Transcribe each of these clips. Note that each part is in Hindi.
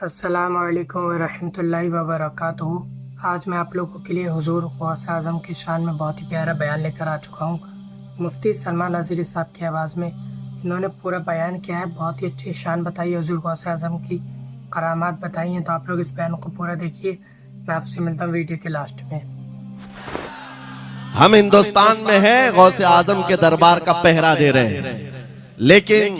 अस्सलाम वालेकुम वरहमतुल्लाहि वबरकातुहू। आज मैं आप लोगों के लिए हुजूर गौसे आज़म की शान में बहुत ही प्यारा बयान लेकर आ चुका हूँ। मुफ्ती सलमान नज़ीरी साहब की आवाज़ में इन्होंने पूरा बयान किया है। बहुत ही अच्छी शान बताई है, हुजूर गौसे आज़म की करामात बताई हैं। तो आप लोग इस बयान को पूरा देखिए। मैं आपसे मिलता हूँ वीडियो के लास्ट में। हम हिंदुस्तान में है गौसे आजम के दरबार का पहरा दे रहे हैं, लेकिन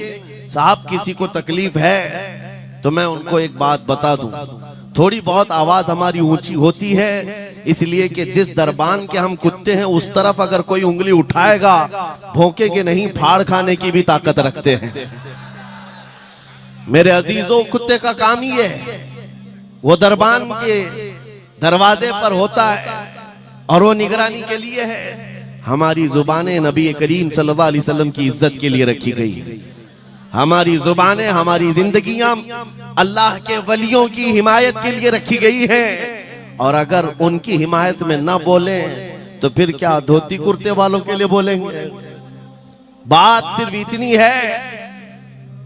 साहब किसी को तकलीफ है तो मैं उनको एक बात बता दूं, थोड़ी बहुत आवाज हमारी ऊंची होती है इसलिए कि जिस दरबान के हम कुत्ते हैं उस तरफ अगर कोई उंगली उठाएगा भौंके के नहीं, फाड़ खाने की भी ताकत रखते हैं। मेरे अजीजों, कुत्ते का काम ही है, वो दरबान के दरवाजे पर होता है और वो निगरानी के लिए है। हमारी जुबानें नबी करीम सल्लल्लाहु अलैहि वसल्लम की इज्जत के लिए रखी गई है। हमारी जुबानें, हमारी जिंदगियां अल्लाह के वलियों की हिमायत के लिए रखी गई है। और अगर उनकी हिमायत में ना बोले तो फिर क्या धोती कुर्ते वालों के लिए बोलेंगे? बात सिर्फ इतनी है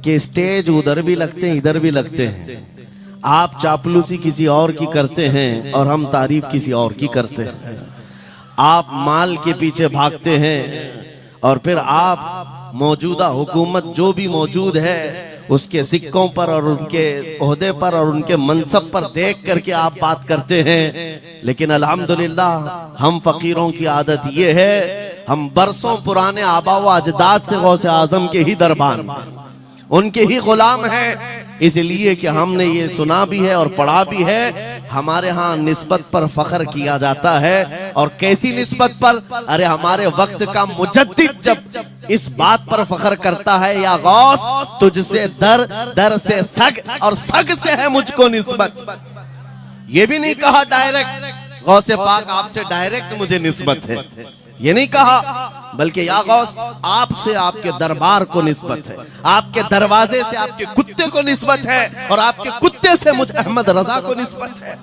कि स्टेज उधर भी लगते हैं इधर भी लगते हैं। आप चापलूसी किसी और की करते हैं और हम तारीफ किसी और की करते हैं। आप माल के पीछे भागते हैं और फिर आप मौजूदा हुकूमत जो भी मौजूद है उसके सिक्कों पर और उनके ओहदे पर और उनके मनसब पर देख करके आप बात करते हैं। लेकिन अल्हम्दुलिल्लाह हम फकीरों की आदत ये है, हम बरसों पुराने आबा व अजदाद से गौसे आजम के ही दरबार, उनके ही गुलाम हैं। इसलिए कि हमने ये सुना भी है और पढ़ा भी है, हमारे यहाँ निस्बत पर फख्र किया जाता है। और कैसी निस्बत पर? अरे हमारे वक्त का मुजद्दिद जब इस बात पर फख्र करता है, या गौस तुझसे दर, दर से सग और सग से है मुझको निस्बत। ये भी नहीं कहा डायरेक्ट गौसे पाक आपसे डायरेक्ट मुझे निस्बत है, ये नहीं कहा, बल्कि या गौस आपसे, आपके दरबार को निस्बत है, आपके दरवाजे से आपके कुत्ते को निस्बत है और आपके कुत्ते से मुझ अहमद रजा को निस्बत है।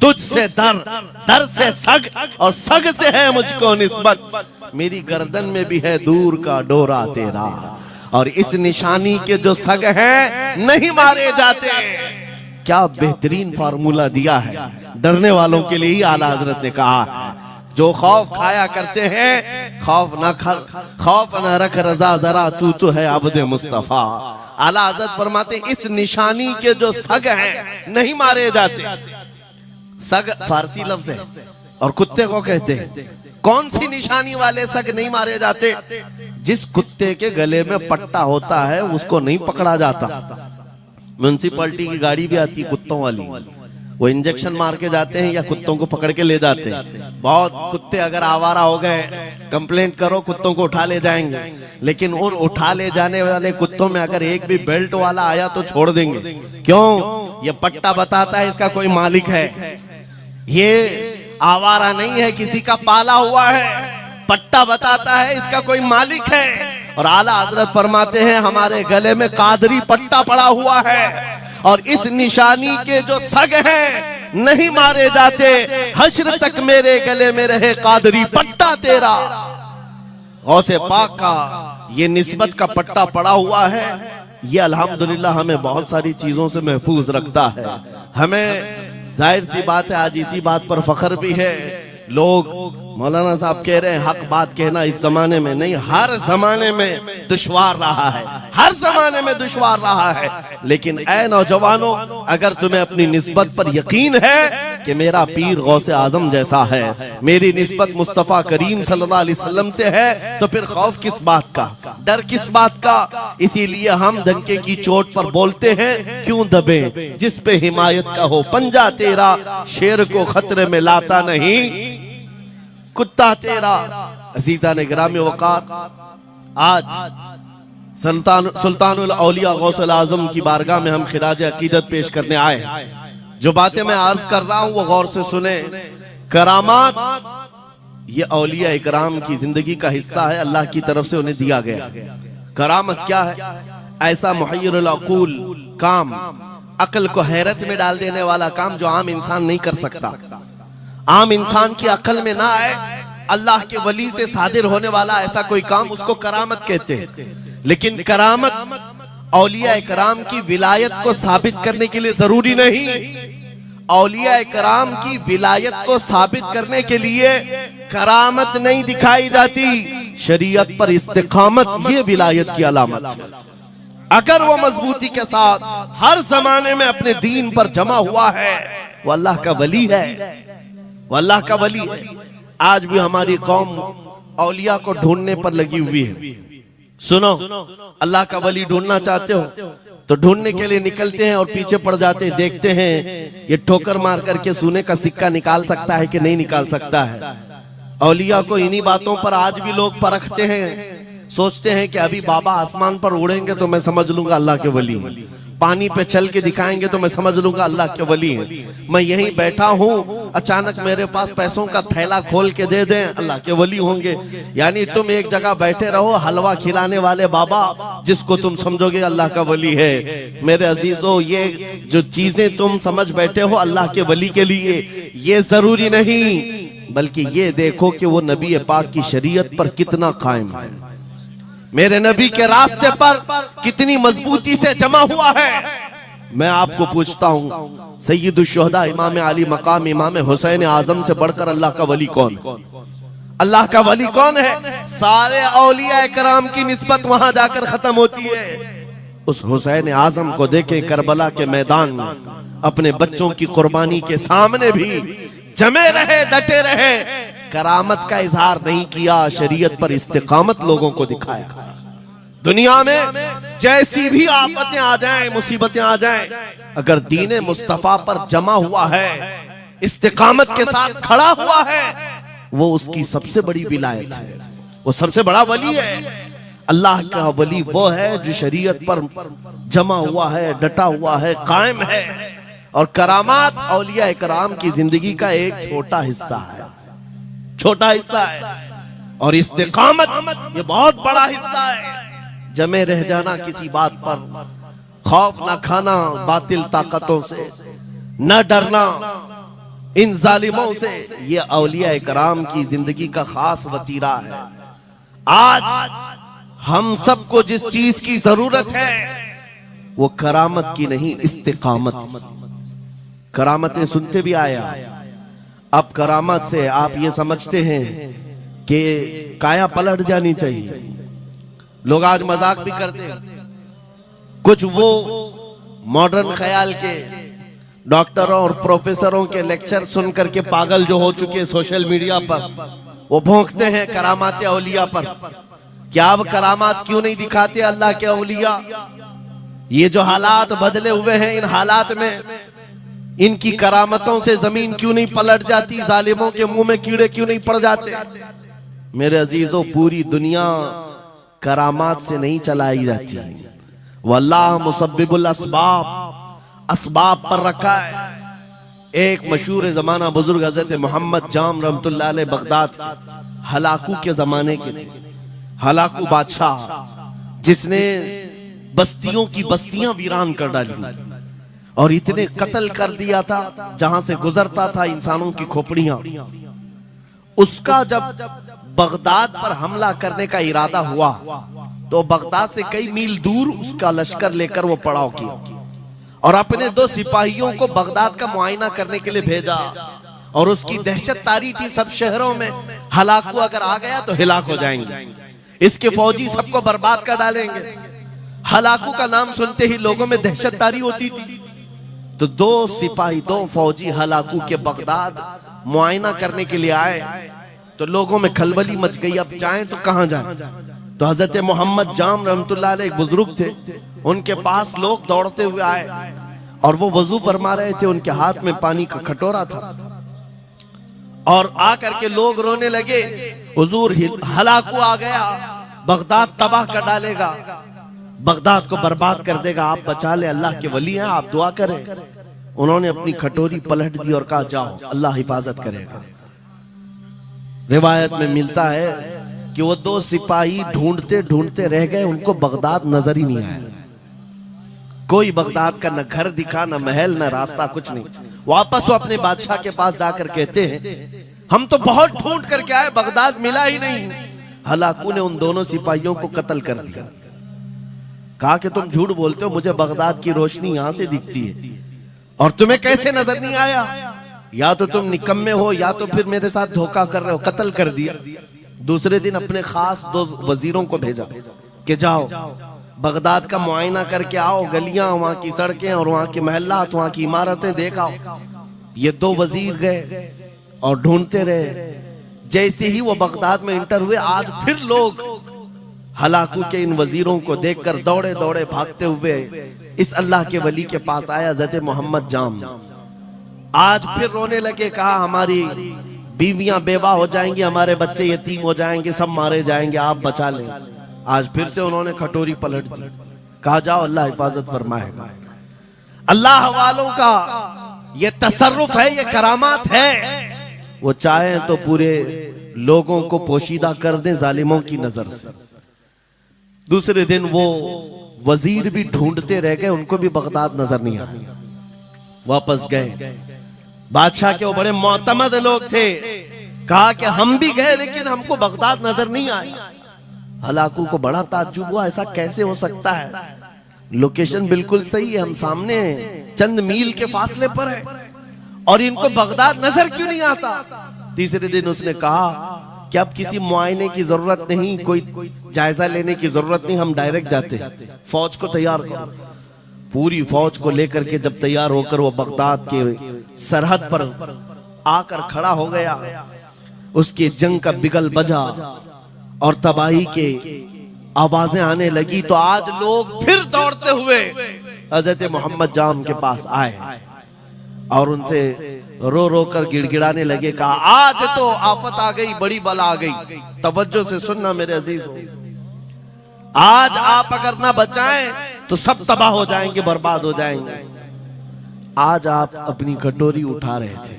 तुझसे दर, दर से सग और सग से है मुझको निस्बत। मेरी गर्दन में भी है दूर का डोरा तेरा, और इस निशानी के जो सग हैं नहीं मारे जाते। क्या बेहतरीन फार्मूला दिया है डरने वालों के लिए ही आला हजरत ने कहा, जो खौफ खाया करते हैं खौफ न रख रजा जरा तू तो है अब्द मुस्तफा। आला हजरत फरमाते इस निशानी के जो सग हैं नहीं मारे जाते। सग फारसी लफ्ज है और कुत्ते को कहते हैं। कौन सी निशानी वाले सग नहीं मारे जाते? जिस कुत्ते के गले में पट्टा होता है उसको नहीं पकड़ा जाता। म्युनिसिपैलिटी की गाड़ी भी आती कुत्तों वाली, वो इंजेक्शन मार के जाते हैं या कुत्तों को पकड़ के ले जाते हैं। बहुत कुत्ते अगर आवारा हो गए कंप्लेंट करो, कुत्तों को उठा ले जाएंगे। लेकिन उन उठा ले जाने वाले कुत्तों में अगर एक भी बेल्ट वाला आया तो छोड़ देंगे। क्यों? ये पट्टा बताता है इसका कोई मालिक है, ये आवारा नहीं है, किसी का पाला हुआ है। पट्टा बताता है इसका कोई मालिक है। और आला हजरत फरमाते हैं हमारे गले में कादरी पट्टा पड़ा हुआ है और इस निशानी के जो सग हैं नहीं मारे जाते। हश्र तक मेरे गले में रहे कादरी पट्टा तेरा। गौसे पाक का ये निस्बत का पट्टा पड़ा हुआ है। ये अल्हम्दुलिल्लाह हमें बहुत सारी चीजों से महफूज रखता है। हमें जाहिर सी बात है आज इसी बात पर फख्र भी है। लोग मौलाना साहब कह रहे हैं हक बात कहना इस जमाने में नहीं, हर जमाने में दुश्वार रहा है, हर जमाने में दुश्वार रहा है। लेकिन ऐ नौजवानों, अगर तुम्हें अपनी निस्बत पर यकीन है कि मेरा पीर गौसे आजम जैसा है, मेरी निस्बत मुस्तफा करीम सल्लल्लाहु अलैहि वसल्लम से है, तो फिर खौफ किस बात का, डर किस बात का? इसीलिए हम डंके की चोट पर बोलते हैं क्यों दबे, जिस पे हिमायत का हो पंजा तेरा, शेर को खतरे में लाता नहीं कुत्ता तेरा। अजीजा ने गिरामी वक़ार, आज सुल्तानुल औलिया गौसुल आजम की बारगाह में हम खिराज अकीदत पेश करने आए। जो बातें मैं अर्ज कर रहा हूं वो गौर से सुने। करामात ये औलिया इकराम की जिंदगी का हिस्सा है, अल्लाह की तरफ से उन्हें दिया गया। करामत क्या है? ऐसा मुहय्यरुल अक़ूल काम, अक्ल को हैरत में डाल देने वाला काम जो आम इंसान नहीं कर सकता, आम इंसान की अकल में ना आए। अल्लाह के वली से सादिर होने वाला ऐसा कोई काम, उसको करामत कहते हैं। लेकिन करामत औलिया इकराम की विलायत को साबित करने के लिए जरूरी नहीं। औलिया इकराम की विलायत को साबित करने के लिए करामत नहीं दिखाई जाती, शरीयत पर इस्तिकामत ये विलायत की अलामत है। अगर वो मजबूती के साथ हर जमाने में अपने दीन पर जमा हुआ है, वो अल्लाह का वली है, वो अल्लाह का वली है। आज भी हमारी कौम औलिया को ढूंढने पर लगी हुई है। सुनो, अल्लाह का वली ढूंढना चाहते हो तो ढूंढने के लिए निकलते हैं और पीछे पड़ जाते हैं, देखते हैं ये ठोकर मार करके सोने का सिक्का निकाल सकता है कि नहीं निकाल सकता है। औलिया को इन्हीं बातों पर आज भी लोग परखते हैं, सोचते हैं कि अभी बाबा आसमान पर उड़ेंगे तो मैं समझ लूंगा अल्लाह के वली हैं, पानी पे चल के दिखाएंगे तो मैं समझ लूंगा अल्लाह के वली हैं। मैं यहीं बैठा हूँ, अचानक मेरे पास पैसों का थैला खोल के दे दें, अल्लाह के वली होंगे। यानी तुम एक जगह बैठे रहो, हलवा खिलाने वाले बाबा जिसको तुम समझोगे अल्लाह का वली है। मेरे अजीजों, ये जो चीजें तुम समझ बैठे हो अल्लाह के वली के लिए, ये जरूरी नहीं, बल्कि ये देखो कि वो नबी पाक की शरीयत पर कितना कायम है, मेरे नबी के रास्ते पर कितनी मजबूती से जमा हुआ है। मैं आपको पूछता हूँ, सैयदुश शुहदा इमाम अली मकाम इमाम हुसैन आजम से बढ़कर अल्लाह का वली कौन? अल्लाह का वली कौन है? सारे औलिया इकराम की निस्बत वहां जाकर खत्म होती है। उस हुसैन आजम को देखें करबला के मैदान में, अपने बच्चों की कुर्बानी के सामने भी जमे रहे, डटे रहे, करामत का इजहार नहीं किया, शरीयत पर इस्तिकामत लोगों को दिखाया। दुनिया में जैसी भी आफतें आ जाएं, मुसीबतें आ जाएं, अगर दीने मुस्तफा पर जमा हुआ है, इस्तिकामत के साथ खड़ा हुआ है, वो उसकी सबसे बड़ी विलायत है, वो सबसे बड़ा वली है। अल्लाह का वली वो है जो शरीयत पर जमा हुआ है, डटा हुआ है, कायम है। और करामात औलिया इकराम की जिंदगी का एक छोटा हिस्सा है, छोटा हिस्सा है, और इस्तिकामत ये बहुत बड़ा हिस्सा है। जमे रह जाना किसी बात पर, खौफ न खाना बातिल ताकतों से, न डरना इन जालिमों से, ये औलिया इकराम की जिंदगी का खास वतीरा है। आज हम सबको जिस चीज की जरूरत है वो करामत की नहीं, इस्तिकामत। करामतें सुनते भी आया, अब करामत से आप ये समझते हैं कि काया पलट जानी चाहिए। लोग आज मजाक भी करते हैं, कुछ वो मॉडर्न ख्याल के डॉक्टरों और प्रोफेसरों के लेक्चर सुन करके पागल जो हो चुके सोशल मीडिया पर, वो भौंकते हैं करामात औलिया पर। क्या अब करामात क्यों नहीं दिखाते अल्लाह के औलिया? ये जो हालात बदले हुए हैं, इन हालात में इनकी करामतों से जमीन क्यों नहीं पलट जाती? जालिमों के मुंह में कीड़े क्यों नहीं पड़ जाते? मेरे अजीजों, पूरी दुनिया करामात से नहीं चलाई जाती, वल्लाह मुसब्बिबुल अस्बाब, अस्बाब पर रखा है। एक मशहूर जमाना बुजुर्ग हजरत मोहम्मद जाम रहमतुल्लाह अलैह बगदाद हलाकू के जमाने के थे। हलाकू बादशाह जिसने बस्तियों की बस्तियां वीरान कर डाली और इतने कत्ल कर दिया था, जहां से गुजरता था इंसानों की खोपड़ियां। उसका जब बगदाद पर हमला करने का इरादा हुआ तो बगदाद से कई मील दूर उसका लश्कर लेकर वो पड़ाव किया और अपने 2 सिपाहियों को बगदाद का मुआयना करने के लिए भेजा। और उसकी दहशत तारी थी सब शहरों में, हलाकू अगर आ गया तो हिलाक हो जाएंगे, इसके फौजी सबको बर्बाद कर डालेंगे। हलाकू का नाम सुनते ही लोगों में दहशत तारी होती थी। तो 2 सिपाही 2 फौजी हलाकू के बगदाद मुआयना करने के लिए आए तो लोगों में खलबली मच गई, अब जाएं तो कहां जाएं? तो हजरत मोहम्मद जाम रहमतुल्लाह अलैह एक बुजुर्ग थे, उनके पास लोग दौड़ते हुए आए और वो वजू फरमा रहे थे, उनके हाथ में पानी का कटोरा था और आकर के लोग रोने लगे, हुजूर हलाकू आ गया, बगदाद तबाह कर डालेगा, बगदाद को बर्बाद कर देगा, आप बचा ले, अल्लाह के वली हैं, आप दुआ करें। उन्होंने अपनी कटोरी पलट दी और कहा जाओ, अल्लाह हिफाजत करेगा। रिवायत में मिलता है कि वो 2 सिपाही ढूंढते ढूंढते रह गए, उनको बगदाद नजर ही नहीं आया। कोई बगदाद का न घर दिखा, न महल, न रास्ता, कुछ नहीं। वापस वो अपने बादशाह के पास जाकर कहते हैं, हम तो बहुत ढूंढ करके आए, बगदाद मिला ही नहीं। हलाकू ने उन दोनों सिपाहियों को कत्ल कर दिया। कहा कि तुम झूठ बोलते हो, मुझे बगदाद की रोशनी यहां से दिखती है और तुम्हें कैसे नजर नहीं आया? या तो तुम निकम्मे हो या तो फिर मेरे साथ धोखा कर रहे हो। कत्ल कर दिया। दूसरे दिन अपने खास 2 वजीरों को भेजा कि जाओ बगदाद का मुआयना करके आओ, गलियां, वहां की सड़कें और वहां के महल्लात, वहां की इमारतें देख आओ। ये 2 वजीर गए और ढूंढते रहे। जैसे ही वो बगदाद में इंटर हुए, आज फिर लोग हलाकू के इन वजीरों को देखकर दौड़े दौड़े भागते हुए इस अल्लाह के वली के पास आया, हज़रत मोहम्मद जाम। आज फिर रोने लगे, कहा हमारी बीवियां बेवा हो जाएंगी, हमारे बच्चे यतीम हो जाएंगे, सब मारे जाएंगे, आप बचा लें। आज फिर से उन्होंने खटोरी पलट दी। कहा जाओ अल्लाह हिफाजत फरमाएगा। अल्लाह वालों का ये तसर्रुफ है, ये करामात है। वो चाहे तो पूरे लोगों को पोशीदा कर दे जालिमों की नजर से। दूसरे दिन वो वजीर भी ढूंढते रह गए, उनको भी बगदाद नजर नहीं आया। वापस गए। बादशाह के वो बड़े मोतमद लोग थे, कहा कि हम भी गए लेकिन हमको बगदाद नजर नहीं आई। हलाकू को बड़ा ताज्जुब हुआ, ऐसा कैसे हो सकता है? लोकेशन बिल्कुल सही है, हम सामने चंद मील के फासले पर है और इनको बगदाद नजर क्यों नहीं आता? तीसरे दिन उसने कहा कि अब किसी मुआयने की जरूरत नहीं, कोई जायजा लेने की जरूरत नहीं, हम डायरेक्ट जाते हैं। फौज को तैयार करो। पूरी फौज को लेकर के जब तैयार होकर वो बगदाद के सरहद पर आकर खड़ा हो गया, उसके जंग का बिगल बजा और तबाही के आवाजें आने लगी, तो आज लोग फिर दौड़ते हुए हजरत मोहम्मद जाम के पास आए और उनसे रो रो कर गिड़गिड़ाने लगे। कहा आज तो आफत आ गई, बड़ी बला आ गई। तवज्जो से सुनना मेरे अजीजों, आज आप अगर ना बचाएं तो सब तबाह हो जाएंगे, बर्बाद हो जाएंगे। आज आप अपनी कटोरी उठा रहे थे,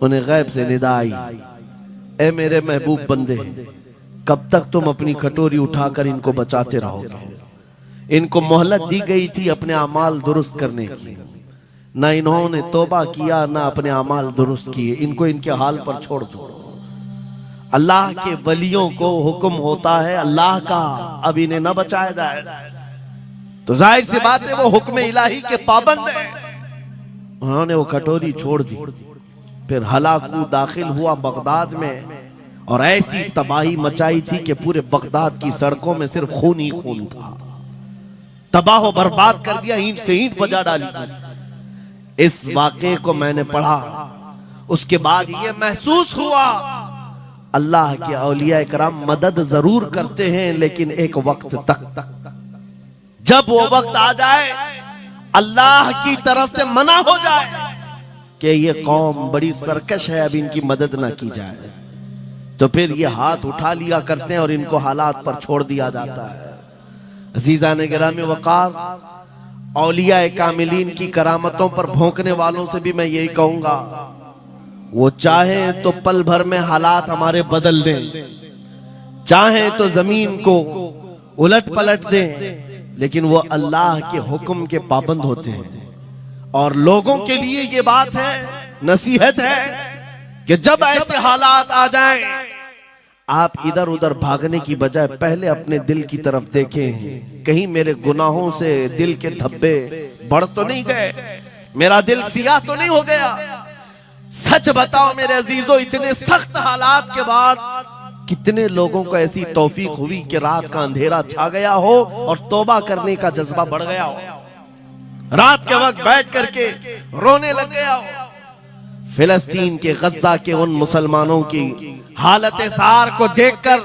उन्हें गैब से निदा आई, ए मेरे महबूब बंदे, कब तक तुम अपनी कटोरी उठाकर इनको बचाते रहोगे? इनको मोहलत दी गई थी अपने अमाल दुरुस्त करने की, ना इन्होंने तौबा किया ना अपने अमाल दुरुस्त किए। इनको इनके हाल पर छोड़ दो। अल्लाह के वलियों को हुक्म होता है अल्लाह का, अब इन्हें न बचाया जाए तो जाहिर सी बात है वो हुक्म इलाही के पाबंद है। उन्होंने वो कटोरी छोड़ दी। फिर हलाकू दाखिल हुआ बगदाद में और ऐसी तबाही मचाई थी कि पूरे बगदाद की सड़कों में सिर्फ खून ही खून था। तबाह बर्बाद कर दिया, ईंट से ईंट बजा डाली। इस वाक़े को मैंने पढ़ा, उसके बाद ये महसूस हुआ अल्लाह के औलिया इकराम मदद जरूर करते हैं, लेकिन एक वक्त तक। जब वो वक्त आ जाए अल्लाह की तरफ से मना हो जाए कि ये कौम बड़ी सरकश है, अब इनकी मदद ना की जाए, तो फिर ये हाथ उठा लिया करते हैं और इनको हालात पर छोड़ दिया जाता है। अजीज़ान गिरामी वक़ार, औलिया कामिलीन की करामतों पर भौंकने वालों से भी मैं यही कहूंगा, वो चाहे तो पल भर में हालात हमारे बदल दें, चाहे तो जमीन को उलट पलट दें, लेकिन वो अल्लाह के हुक्म के पाबंद होते हैं। और लोगों के लिए ये बात है, नसीहत है कि जब ऐसे हालात आ जाएं, आप इधर उधर भागने की बजाय पहले अपने दिल की तरफ देखें, कहीं मेरे गुनाहों से दिल के धब्बे बढ़ तो नहीं गए, मेरा दिल सियाह तो नहीं हो गया। सच बताओ मेरे अजीजों, इतने सख्त हालात के बाद कितने लोगों को ऐसी तौफीक हुई कि रात का अंधेरा छा गया हो और तौबा करने का जज्बा बढ़ गया हो, रात के वक्त बैठ करके रोने लग गया हो। फिलिस्तीन के गज्जा के उन मुसलमानों की हालत सार को देखकर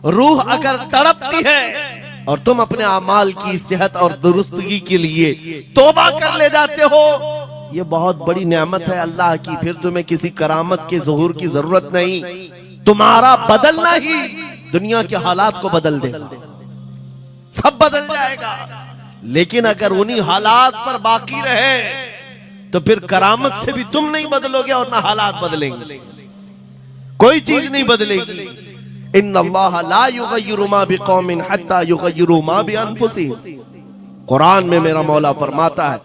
रूह अगर तड़पती है और तुम अपने अमाल की सेहत और दुरुस्तगी के लिए तौबा कर ले जाते हो, ये बहुत बड़ी नेमत है अल्लाह की। फिर तुम्हें किसी करामत के ज़ुहूर की जरूरत नहीं, तुम्हारा बदलना ही दुनिया के हालात को बदल देगा, सब बदल जाएगा। लेकिन अगर उन्हीं हालात पर बाकी रहे तो फिर करामत से भी तुम नहीं बदलोगे और ना हालात बदलेंगे, कोई चीज नहीं बदलेगी। इन्नल्लाह ला युगय्यिरु मा बिकौमिन हत्ता युगय्यिरु मा बिअनफुसिहिम। कुरान में मेरा मौला फरमाता है,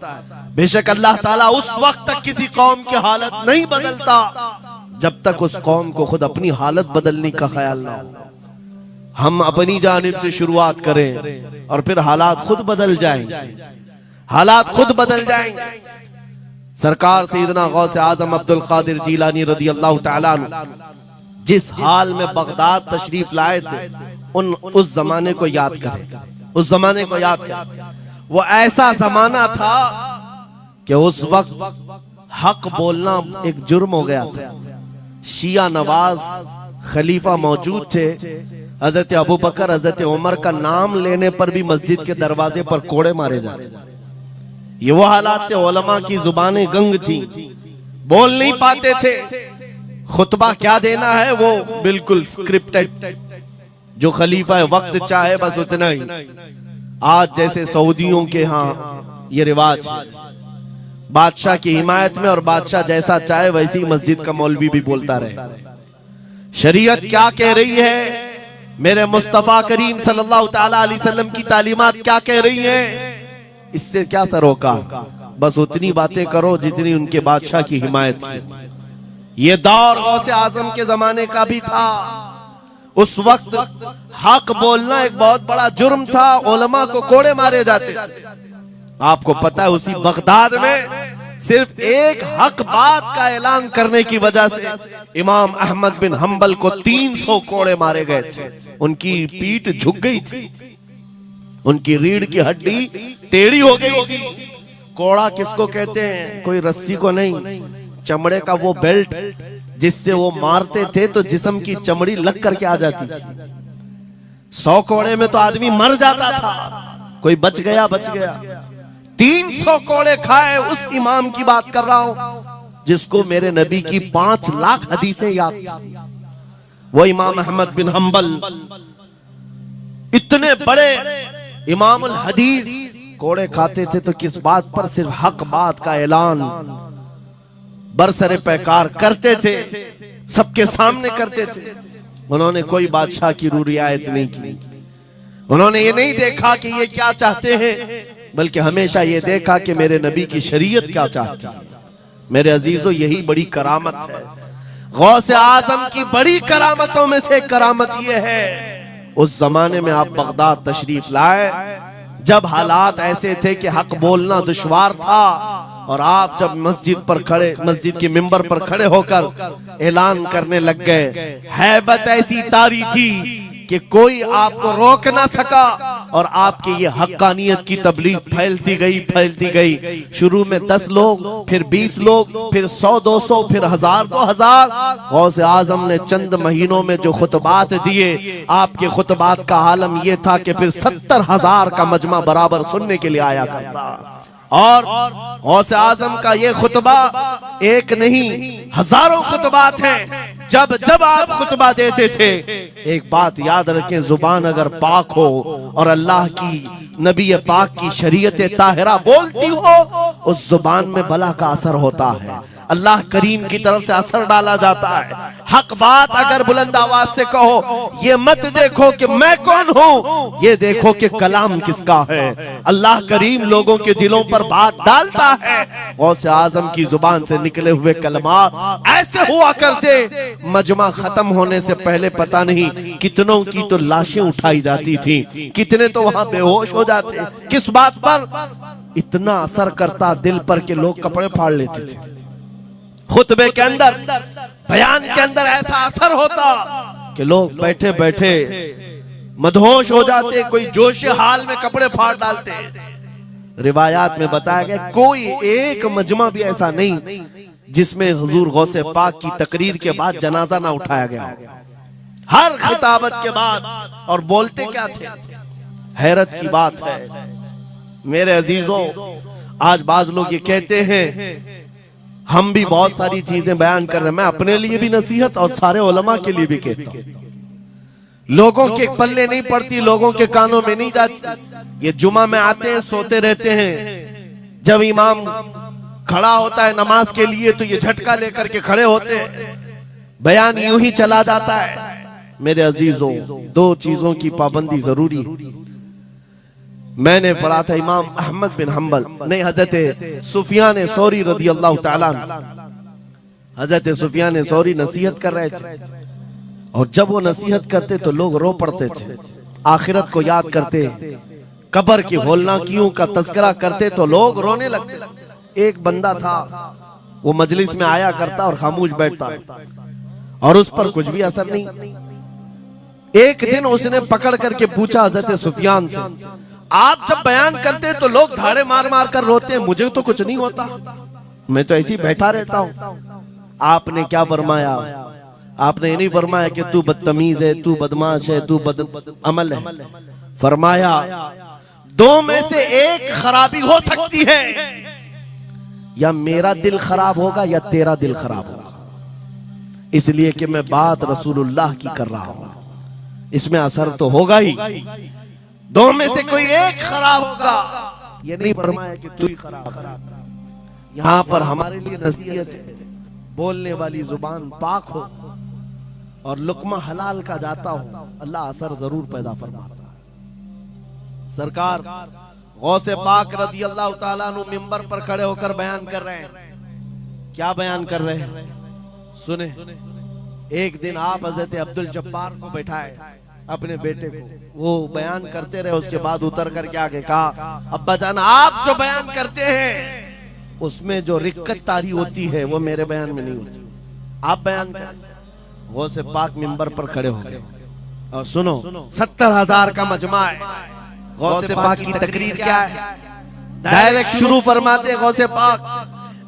बेशक अल्लाह ताला उस वक्त तक किसी कौम की हालत नहीं बदलता जब तक उस कौम को खुद अपनी हालत बदलने का ख्याल ना हो। हम अपनी जानिब से शुरुआत करें और फिर हालात खुद बदल जाएंगे, हालात खुद बदल जाएंगे। सरकार सैयदना गौसे आजम अब्दुल कादिर जीलानी रदी अल्लाह तआला अन्हु जिस हाल में बगदाद तशरीफ लाए थे, उस जमाने को याद करें, उस जमाने को याद करें। वो ऐसा जमाना था कि उस वक्त हक बोलना एक जुर्म हो गया था। शिया नवाज खलीफा मौजूद थे, हजरत अबू बकर हजरत उमर का नाम लेने पर भी मस्जिद के दरवाजे पर कोड़े मारे जाते थे। ये वो हालात थे, उलमा की जुबानें गंग थी, बोल नहीं पाते थे। खुतबा क्या देना है वो बिल्कुल स्क्रिप्टेड, जो खलीफा वक्त चाहे बस उतना ही। आज जैसे सऊदियों के यहाँ ये रिवाज है, बादशाह की हिमायत में, और बादशाह जैसा चाहे वैसी मस्जिद का मौलवी भी बोलता रहे। शरीयत क्या कह रही है, मेरे मुस्तफा करीम सल्लल्लाहु ताला अलैहि वसल्लम की तालीमात क्या कह रही है, इससे क्या सरोकार। बस उतनी बातें करो जितनी उनके बादशाह की हिमायत की। ये दौर गौसे आजम के जमाने का भी था। उस वक्त हक बोलना एक बहुत बड़ा जुर्म था, उलमा को कोड़े मारे जाते थे। आपको पता है उसी बगदाद में सिर्फ एक हक बात का ऐलान करने की वजह से इमाम अहमद बिन हंबल को 300 कोड़े मारे गए थे। उनकी पीठ झुक गई थी, उनकी रीढ़ की हड्डी टेढ़ी हो गई थी। कोड़ा किसको कहते हैं, कोई रस्सी को नहीं, चमड़े का वो बेल्ट जिससे वो मारते थे तो जिस्म की चमड़ी लग करके आ जाती थी। 100 कोड़े में तो आदमी मर जाता था, कोई बच गया बच गया। 300 कोड़े खाए उस इमाम की बात कर रहा हूं जिसको मेरे नबी की 5 लाख हदीसें याद थी। वो इमाम अहमद बिन हंबल इतने बड़े इमामुल हदीस कोड़े खाते थे तो किस बात पर, सिर्फ हक बात का ऐलान बरसरे पैकार करते थे, सबके सामने करते थे। उन्होंने कोई बादशाह की रू रियायत नहीं की, उन्होंने ये नहीं देखा कि ये क्या चाहते हैं, बल्कि हमेशा ये देखा कि मेरे नबी की शरीयत क्या चाहती है। मेरे अजीजों, यही बड़ी करामत है। गौसे आजम की बड़ी करामतों में से करामत ये है, उस जमाने में आप बगदाद तशरीफ लाए जब हालात ऐसे थे कि हक बोलना दुश्वार था, और आप जब मस्जिद पर खड़े, मस्जिद के मिंबर पर खड़े होकर ऐलान करने लग गए, हैबत ऐसी तारी थी कि कोई आपको रोक ना सका, और आपके ये हक्कानियत की तबलीग फैलती गई। शुरू में 10 लोग, फिर 20 लोग, फिर 100-200, फिर 1000-2000। गौसे आजम ने चंद महीनों में जो खुतबात दिए, आपके खुतबात का आलम यह था कि फिर 70,000 का मजमा बराबर सुनने के लिए आया करता। और गौसे आजम का ये खुतबा एक नहीं, हजारों खुतबात हैं। जब जब आप खुतबा देते थे, एक बात याद रखें, जुबान अगर पाक हो और अल्लाह की नबी पाक की शरीयत ताहिरा बोलती हो, उस जुबान में भला का असर होता है, अल्लाह करीम की तरफ से असर डाला जाता है। हक बात अगर बुलंद आवाज से कहो, ये मत देखो कि मैं कौन हूं, ये देखो कि कलाम किसका है। अल्लाह करीम लोगों के दिलों पर बात डालता है। गौसे आजम की जुबान से निकले हुए कलमा ऐसे हुआ करते, मजमा खत्म होने से पहले पता नहीं कितनों की तो लाशें उठाई जाती थी, कितने तो वहां बेहोश हो जाते। किस बात पर? इतना असर करता दिल पर कि लोग कपड़े फाड़ लेते थे। खुतबे के अंदर, बयान के अंदर ऐसा असर होता कि लोग बैठे बैठे मदहोश हो जाते, कोई जोश हाल में कपड़े फाड़ डालते। रिवायात में बताया गया कोई एक मजमा भी ऐसा नहीं जिसमें हुजूर गौसे पाक की तकरीर के बाद जनाजा ना उठाया गया। हर खिताबत के बाद, और बोलते क्या थे, हैरत की बात है मेरे अजीजों। आज बाज लोग ये कहते हैं, हम भी बहुत सारी चीजें बयान कर रहे हैं, मैं अपने लिए भी नसीहत और सारे उलमा के लिए भी कहता हूं, लोगों के पल्ले नहीं पड़ती, लोगों के कानों में नहीं जाती। ये जुमा में आते हैं, सोते रहते हैं, जब इमाम खड़ा होता है नमाज के लिए तो ये झटका लेकर के खड़े होते हैं, बयान यूं ही चला जाता है। मेरे अजीजों, 2 चीजों की पाबंदी जरूरी है। मैंने पढ़ा था इमाम अहमद बिन हंबल नहीं, हजरत सुफियान सौरी रदी अल्लाह ताला, हजरत सुफियान सौरी नसीहत कर रहे थे और जब वो नसीहत करते तो लोग रो पड़ते थे, आखिरत को याद करते, कब्र की होलनाकियों का तज़किरा करते तो लोग रोने लगते। एक बंदा था, वो मजलिस में आया करता और खामोश बैठता और उस पर कुछ भी असर नहीं। एक दिन उसने पकड़ करके पूछा हज़रत सुफियान से, आप जब बयान करते तो लोग धाड़े मार मार कर रोते हैं, मुझे तो कुछ नहीं होता, मैं तो ऐसे ही बैठा रहता हूं। आपने क्या फरमाया? आपने ये नहीं फरमाया कि तू बदतमीज है, तू बदमाश है, तू बदअमल है। फरमाया दो में से एक खराबी हो सकती है, या मेरा दिल खराब होगा या तेरा दिल खराब होगा, इसलिए कि मैं बात रसूलुल्लाह की कर रहा हूं, इसमें असर तो होगा ही। दो में से कोई एक खराब होगा, ये नहीं फरमाया कि तू ही खराब। यहां पर हमारे लिए नसीहत है, बोलने वाली जुबान पाक हो और लुकमा हलाल का जाता हो, अल्लाह असर जरूर पैदा फरमाता है। सरकार गौसे पाक रदी अल्लाह ताला अन्हु मिंबर पर खड़े होकर बयान कर रहे हैं। क्या बयान कर रहे हैं? सुने। एक दिन आप हज़रत अब्दुल जब्बार को बैठाए, अपने बेटे को, वो बयान करते रहे, उसके बाद उतर कर के आगे कहा, अब्बा जान आप जो बयान करते हैं उसमें जो रिक्कत तारी होती है वो मेरे बयान में नहीं होती, आप बयान करें। गौसे पाक मिंबर पर खड़े हो गए और सुनो, 70,000 का मजमा है। गौसे पाक की तकरीर क्या है? डायरेक्ट शुरू फरमाते गौसे पाक,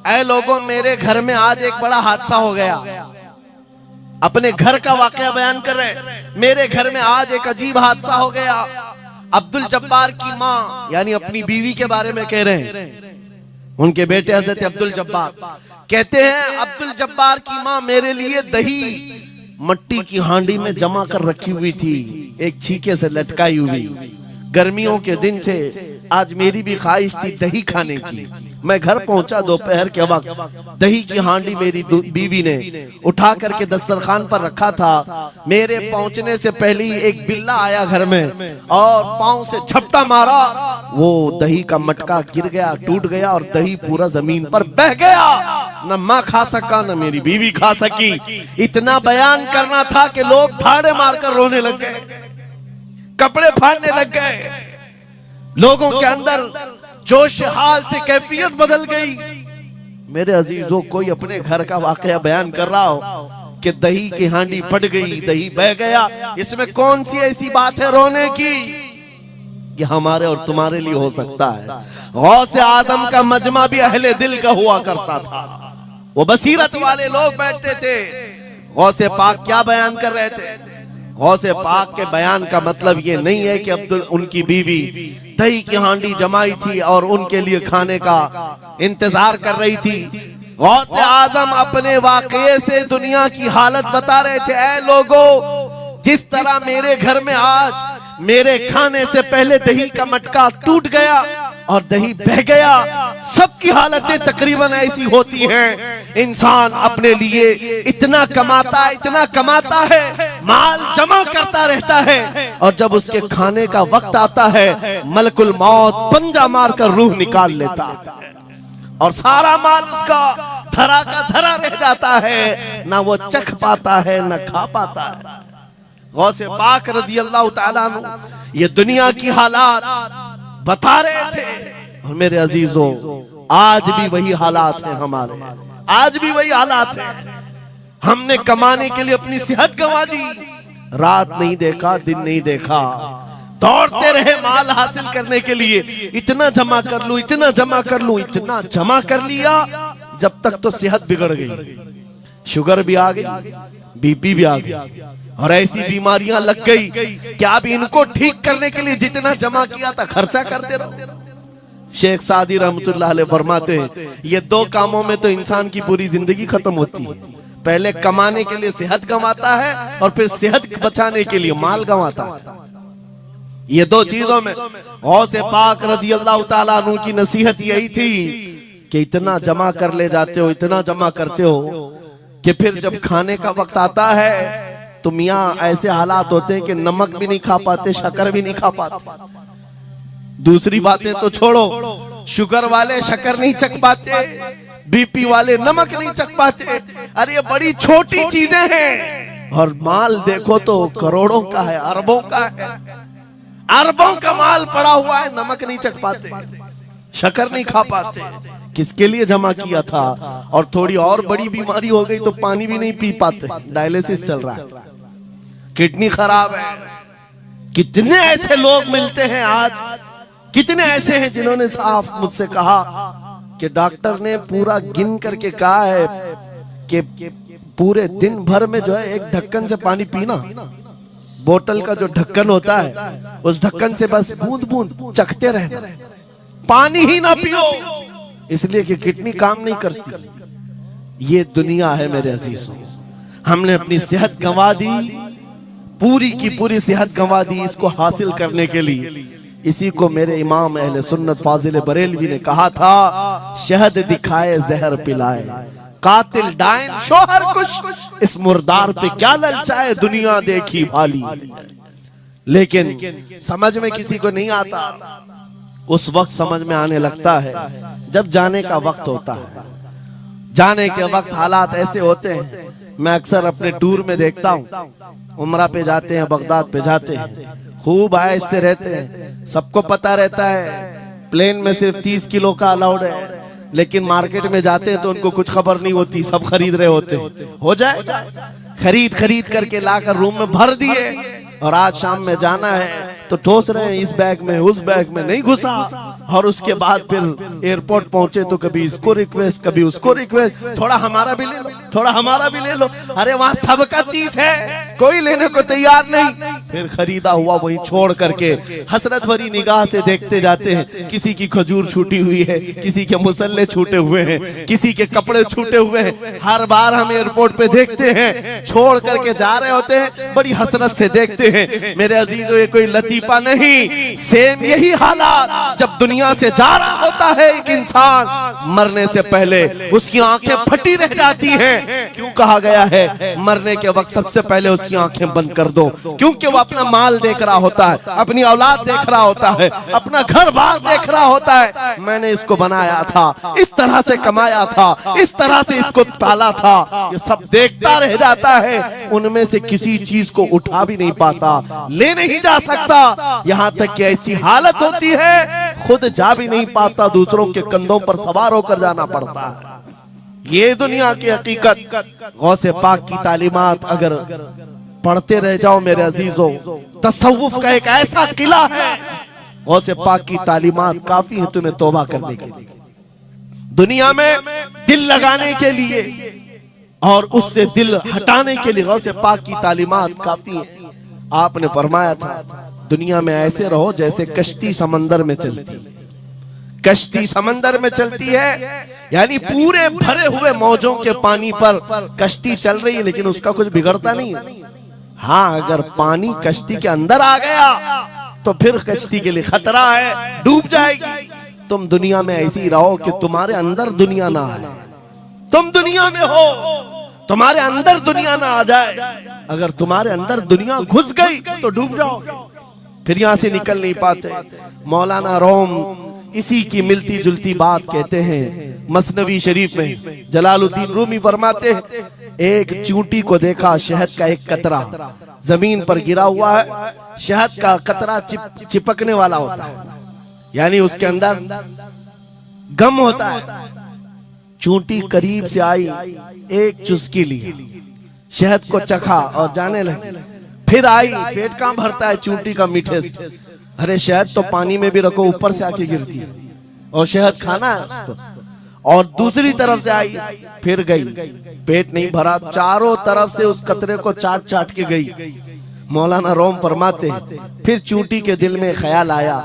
ऐ लोगों, मेरे घर में आज एक बड़ा हादसा हो गया। अपने घर का वाकया बयान कर रहे, मेरे घर में आज एक अजीब हादसा हो गया। अब्दुल जब्बार की माँ यानी अपनी बीवी के बारे में कह रहे हैं, उनके बेटे हज़रत अब्दुल जब्बार कहते हैं, अब्दुल जब्बार की माँ मेरे लिए दही मट्टी की हांडी में जमा कर रखी हुई थी, एक छीके से लटकाई हुई। गर्मियों के दिन थे, आज मेरी भी ख्वाहिश थी दही खाने की। मैं घर पहुंचा दोपहर के वक्त, दही की हांडी मेरी बीवी ने उठा करके दस्तरखान पर रखा था। मेरे पहुंचने से पहले ही एक बिल्ला आया घर में और पांव से झपटा मारा, वो दही का मटका गिर गया, टूट गया और दही पूरा जमीन पर बह गया। न माँ खा सका न मेरी बीवी खा सकी। इतना बयान करना था कि लोग ठाड़े मारकर रोने लग गए, कपड़े फाड़ने लग गए, लोगों के अंदर जोश हाल से कैफियत बदल गई। मेरे अजीजों, कोई अपने घर का वाकया बयान कर रहा हो कि दही की हांडी फट गई, दही बह गया, इसमें कौन सी ऐसी बात है रोने की? ये हमारे और तुम्हारे लिए हो सकता है। गौसे आजम का मजमा भी अहले दिल का हुआ करता था, वो बसीरत वाले लोग बैठते थे। गौसे पाक क्या बयान कर रहे थे? गौसे पाक के बयान का मतलब ये नहीं है कि अब्दुल उनकी बीवी दही की हांडी जमाई थी और उनके लिए खाने का इंतजार कर रही थी। गौसे आजम अपने वाकये से दुनिया की हालत बता रहे थे, ऐ लोगों, जिस तरह मेरे घर में आज मेरे खाने से पहले दही का मटका टूट गया और दही बह गया, सबकी हालतें तकरीबन ऐसी होती हैं। इंसान अपने लिए इतना कमाता है, माल जमा करता रहता है, और जब उसके खाने का वक्त आता है, मलकुल मौत पंजा मारकर रूह निकाल लेता है और सारा माल उसका धरा का धरा रह जाता है, ना वो चख पाता है ना खा पाता है। गौसे पाक रज़ी अल्लाह ताला अन्हु ये दुनिया की हालात बता रहे थे। और मेरे अजीजों, आज भी वही हालात हैं हमारे, आज भी वही हालात हैं। हमने कमाने के लिए अपनी सेहत गंवा दी, रात नहीं देखा, दिन नहीं देखा, दौड़ते रहे माल हासिल करने के लिए, इतना जमा कर लूं, इतना जमा कर लूं, इतना जमा कर लिया, जब तक तो सेहत बिगड़ गई, शुगर भी आ गई, बीपी भी आ गई और ऐसी बीमारियां लग गई कि अब इनको ठीक करने के लिए जितना जमा किया था खर्चा करते रहो। शेख सादी रहमतुल्लाह अलैह फरमाते हैं, ये दो कामों में तो इंसान की पूरी जिंदगी खत्म होती है। पहले कमाने के लिए सेहत गंवाता है और फिर सेहत बचाने के लिए माल गंवाता है। ये दो चीजों में गौसे पाक रज़ी अल्लाह ताला अन्हु की नसीहत यही थी कि इतना जमा कर ले जाते हो, इतना जमा करते हो कि फिर जब खाने का वक्त आता है तो मियाँ ऐसे हालात होते हैं कि नमक भी नहीं खा पाते, शक्कर भी नहीं खा पाते। दूसरी बातें तो छोड़ो, शुगर वाले शक्कर नहीं चख पाते, बीपी वाले नमक नहीं चख पाते। अरे ये बड़ी छोटी चीजें हैं, और माल देखो तो करोड़ों का है, अरबों का है। अरबों का माल पड़ा हुआ है, नमक नहीं चट पाते, शक्कर नहीं खा पाते। किसके लिए जमा किया था? और थोड़ी और बड़ी बीमारी हो गई तो पानी भी नहीं पी पाते, डायलिसिस चल रहा है, किडनी खराब है। कितने ऐसे लोग मिलते हैं आज, कितने ऐसे हैं जिन्होंने साफ मुझसे कहा कि डॉक्टर ने पूरा गिन करके कहा है कि पूरे दिन भर में जो है एक ढक्कन से पानी पीना, बोतल का जो ढक्कन होता है उस ढक्कन से बस बूंद बूंद चखते रहना, पानी ही ना पियो, इसलिए कि किडनी काम नहीं करती। ये दुनिया है मेरे अजीजों। हमने अपनी सेहत गंवा दी, पूरी की पूरी सेहत गंवा दी इसको हासिल करने के लिए। इसी को मेरे इमाम अहले सुन्नत फाजिल बरेलवी ने कहा था, शहद दिखाए जहर पिलाए, कातिल डायन शोहर कुछ, इस मुर्दार पे क्या ललचाए, दुनिया देखी भाली। लेकिन समझ में किसी को नहीं आता, उस वक्त समझ में आने लगता है जब जाने का वक्त होता है। जाने के वक्त हालात ऐसे होते हैं, मैं अक्सर अपने टूर में देखता हूँ, उमरा पे जाते हैं, बगदाद पे जाते हैं, खूब आयश से रहते हैं, सबको पता रहता है प्लेन में सिर्फ 30 किलो का अलाउड है, लेकिन मार्केट में जाते हैं तो उनको कुछ खबर नहीं होती, सब खरीद रहे होते हैं। हो जाएगा, खरीद करके लाकर रूम में भर दिए, और आज शाम में जाना है तो ठोस रहे हैं इस बैग में उस बैग में, नहीं घुसा। और उसके बाद फिर एयरपोर्ट पहुंचे तो कभी इसको रिक्वेस्ट कभी उसको रिक्वेस्ट, थोड़ा हमारा भी ले लो, थोड़ा हमारा भी ले लो। अरे वहां सबका 30 है, कोई लेने को तैयार नहीं। फिर खरीदा हुआ वहीं छोड़ करके हसरत भरी निगाह से देखते जाते हैं, किसी की खजूर छूटी हुई है, किसी के मुसल्ले छूटे हुए हैं, किसी के कपड़े छूटे हुए हैं। हर बार हम एयरपोर्ट पे देखते हैं, छोड़ करके जा रहे होते हैं, बड़ी हसरत से देखते हैं। मेरे अजीजों, ये कोई लतीफा नहीं, सेम यही हालात जब दुनिया से जा रहा होता है एक इंसान, मरने से पहले उसकी आंखें फटी रह जाती हैं। क्यों कहा गया है मरने के वक्त सबसे पहले उसकी आंखें बंद कर दो? क्योंकि वो अपना माल देख रहा होता है, अपनी औलाद देख रहा होता है, अपना घर बार देख रहा होता है। मैंने इसको बनाया था, इस तरह से कमाया था, इस तरह से इसको पाला था, ये सब देखता रह जाता है। उनमें से किसी चीज को उठा भी नहीं पाता, ले नहीं जा सकता, यहाँ तक कि ऐसी हालत होती है खुद जा भी नहीं पाता, दूसरों के कंधों पर सवार होकर जाना पड़ता है। ये दुनिया की हकीकत। गौसे पाक की तालीमात अगर पढ़ते रह जाओ मेरे अजीजों, तसव्वुफ का एक ऐसा किला है, गौसे पाक की तालीमात काफी है तुम्हें तौबा करने के लिए, दुनिया में दिल लगाने के लिए और उससे दिल हटाने के लिए। गौसे पाक की तालीमात काफी है। आपने फरमाया था दुनिया में ऐसे रहो जैसे कश्ती समंदर में चलती, कश्ती समंदर में चलती है, यानी पूरे भरे हुए मौजों के पानी पर कश्ती चल रही है, लेकिन उसका कुछ बिगड़ता नहीं है। हाँ, अगर पानी कश्ती के अंदर आ गया तो फिर कश्ती के लिए खतरा है, डूब जाएगी। तुम दुनिया में ऐसे ही रहो कि तुम्हारे अंदर दुनिया ना आए, तुम दुनिया में हो, तुम्हारे अंदर दुनिया ना आ जाए। अगर तुम्हारे अंदर दुनिया घुस गई तो डूब जाओगे, फिर यहां से निकल नहीं पाते। मौलाना रोम इसी की मिलती जुलती बात कहते हैं। मसनवी शरीफ में जलालुद्दीन रूमी फरमाते हैं, एक चूंटी को देखा, शहद का एक कतरा जमीन पर गिरा हुआ है, शहद का कतरा चिपकने वाला होता है, यानी उसके अंदर गम होता है। चूंटी करीब से आई, एक चुस्की ली, शहद को चखा और जाने लगी। फिर आई, पेट कहां भरता है चूंटी का मीठे से। अरे शहद तो पानी में भी रखो ऊपर से आके गिरती है, और शहद खाना है उसको। और दूसरी तरफ से आई, फिर गई, पेट नहीं भरा, चारों तरफ से उस कतरे को चाट चाट के गई। मौलाना रोम फरमाते हैं, फिर चूंटी के दिल में ख्याल आया,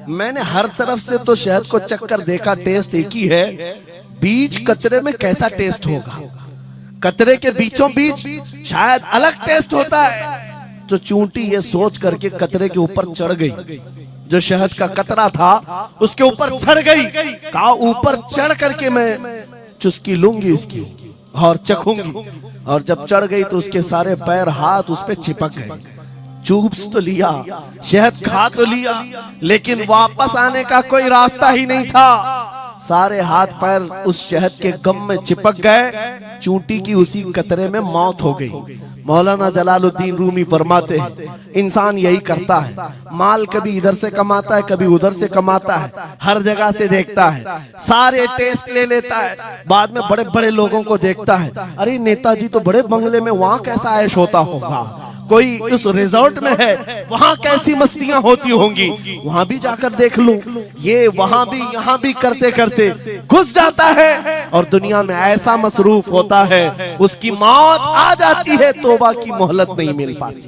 मैंने हर तरफ से तो शहद को चक्कर देखा, टेस्ट एक ही है, बीच कचरे में कैसा टेस्ट होगा? कतरे के बीचों बीच शायद अलग टेस्ट होता है। तो चूंटी ये सोच करके कतरे के ऊपर चढ़ गई, जो शहद का कतरा था उसके ऊपर चढ़ गई। कहा ऊपर चढ़ करके मैं चुस्की लूंगी इसकी और चखूंगी। और जब चढ़ गई तो उसके सारे पैर हाथ उस पे चिपक गए। चूप्स तो लिया, शहद खा तो लिया, लेकिन वापस आने का कोई रास्ता ही नहीं था। सारे हाथ पैर उस शहद के गम में चिपक गए, चूंटी की उसी कतरे में मौत हो गई। मौलाना जलालुद्दीन रूमी फरमाते हैं इंसान यही करता है, माल कभी इधर से कमाता है कभी उधर से कमाता है, हर जगह से देखता है, सारे टेस्ट ले लेता है, बाद में बड़े बड़े लोगों को देखता है, अरे नेताजी तो बड़े बंगले में, वहां कैसा ऐश होता होगा, कोई उस रिजॉर्ट में है वहां कैसी मस्तियां होती होंगी, वहां भी जाकर देख लूं। ये वहां भी यहाँ भी करते करते घुस जाता है और दुनिया में ऐसा मसरूफ होता है, उसकी मौत आ जाती है, तौबा की मोहलत नहीं मिल पाती,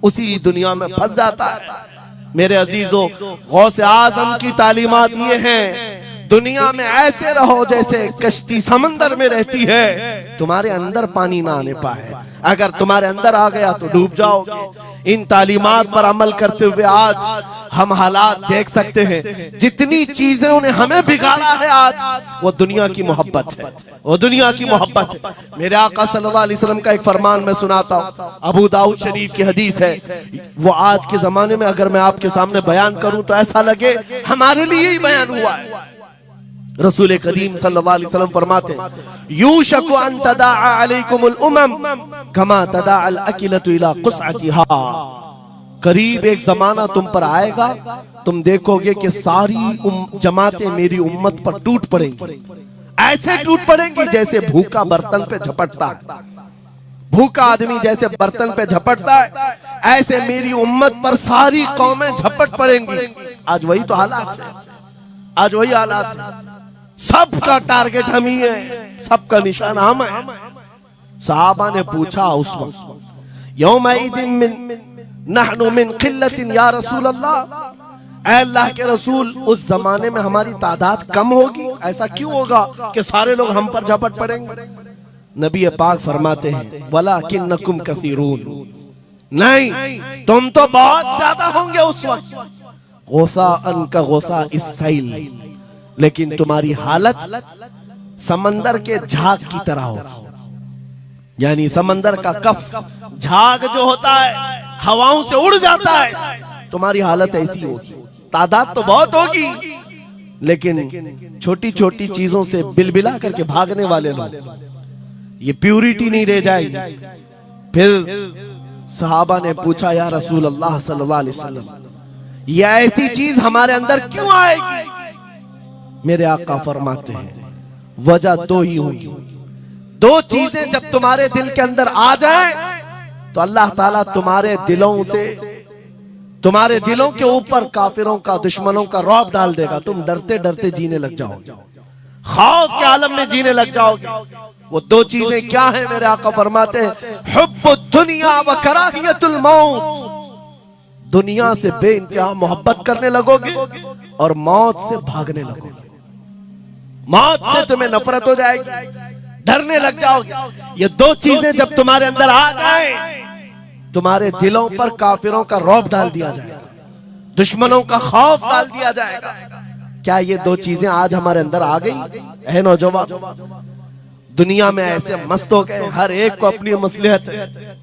उसी दुनिया में फंस जाता है। मेरे अजीजों, गौसे आजम की तालीमात ये हैं, दुनिया में ऐसे रहो जैसे कश्ती समंदर में रहती है, तुम्हारे अंदर पानी ना आने पाए, अगर तुम्हारे अंदर आ गया तो डूब जाओगे। इन तालीमात पर अमल करते हुए आज हम हालात देख सकते हैं, जितनी चीजें उन्हें हमें बिगाड़ा है आज, वो दुनिया की मोहब्बत है, वो दुनिया की मोहब्बत है। मेरे आका सल्लल्लाहु अलैहि वसल्लम का एक फरमान मैं सुनाता हूँ, अबू दाऊद शरीफ की हदीस है, वो आज के जमाने में अगर मैं आपके सामने बयान करूं तो ऐसा लगे हमारे लिए ही बयान हुआ है। रसूल करीम सल्लल्लाहु अलैहि वसल्लम फरमाते हैं, यूशकु अन तदाअ अलैकुमुल उमम कमा तदाअल अकिलतु इला कुसअतिहा, करीब एक जमाना तुम पर आएगा, तुम देखोगे कि सारी जमातें मेरी उम्मत पर टूट पड़ेंगी, ऐसे टूट पड़ेंगी जैसे भूखा बर्तन पे झपटता है, भूखा आदमी जैसे बर्तन पे झपटता है, ऐसे मेरी उम्मत पर सारी कौमें झपट पड़ेंगी। आज वही तो हालात है, आज वही हालात है, सबका टारगेट हम ही है, सबका निशान हम है। सहाबा ने पूछा उस वक्त, यौमइदिन मिन नहनु मिन किल्लतिन या रसूल अल्लाह, ऐ अल्लाह के रसूल उस जमाने में हमारी तादाद कम होगी, ऐसा क्यों होगा कि सारे लोग हम पर झपट पड़ेंगे? नबी पाक फरमाते हैं, वलाकिन्नकुम कसीरून, नहीं तुम तो बहुत ज्यादा होंगे उस वक्त, गोसा अनका गोसा इस्साइल, लेकिन तुम्हारी हालत समंदर के झाग की तरह होगी, यानी समंदर का कफ झाग जो होता है हवाओं से उड़ जाता है, तुम्हारी हालत ऐसी होगी। तादाद तो बहुत होगी, लेकिन छोटी छोटी चीजों से बिलबिला करके भागने वाले लोग, ये प्यूरिटी नहीं रह जाएगी। फिर सहाबा ने पूछा, या रसूल अल्लाह सल्लल्लाहु अलैहि वसल्लम, ये ऐसी चीज हमारे अंदर क्यों आएगी? मेरे आका फरमाते हैं, वजह दो ही होगी, दो चीजें जब तुम्हारे दिल के अंदर आ जाए तो अल्लाह ताला तुम्हारे दिलों से, तुम्हारे दिलों के ऊपर काफिरों का, दुश्मनों का रौब डाल देगा, तुम डरते डरते जीने लग जाओगे, खौफ के आलम में जीने लग जाओगे। वो दो चीजें क्या है? मेरे आका फरमाते हैं, हुब्बुद दुनिया व कराहियतुल मौत, दुनिया से बेइंतहा मोहब्बत करने लगोगे और मौत से भागने लगोगे, मौत से तुम्हें नफरत हो जाएगी, डरने लग जाओगे। ये दो चीजें जब तुम्हारे अंदर आ जाए, तुम्हारे दिलों पर काफिरों का रौब डाल दिया जाएगा, दुश्मनों का खौफ डाल दिया जाएगा। क्या ये दो चीजें आज हमारे अंदर आ गई? है नौजवान, दुनिया में ऐसे मस्त हो गए, हर एक को अपनी मसलहत है,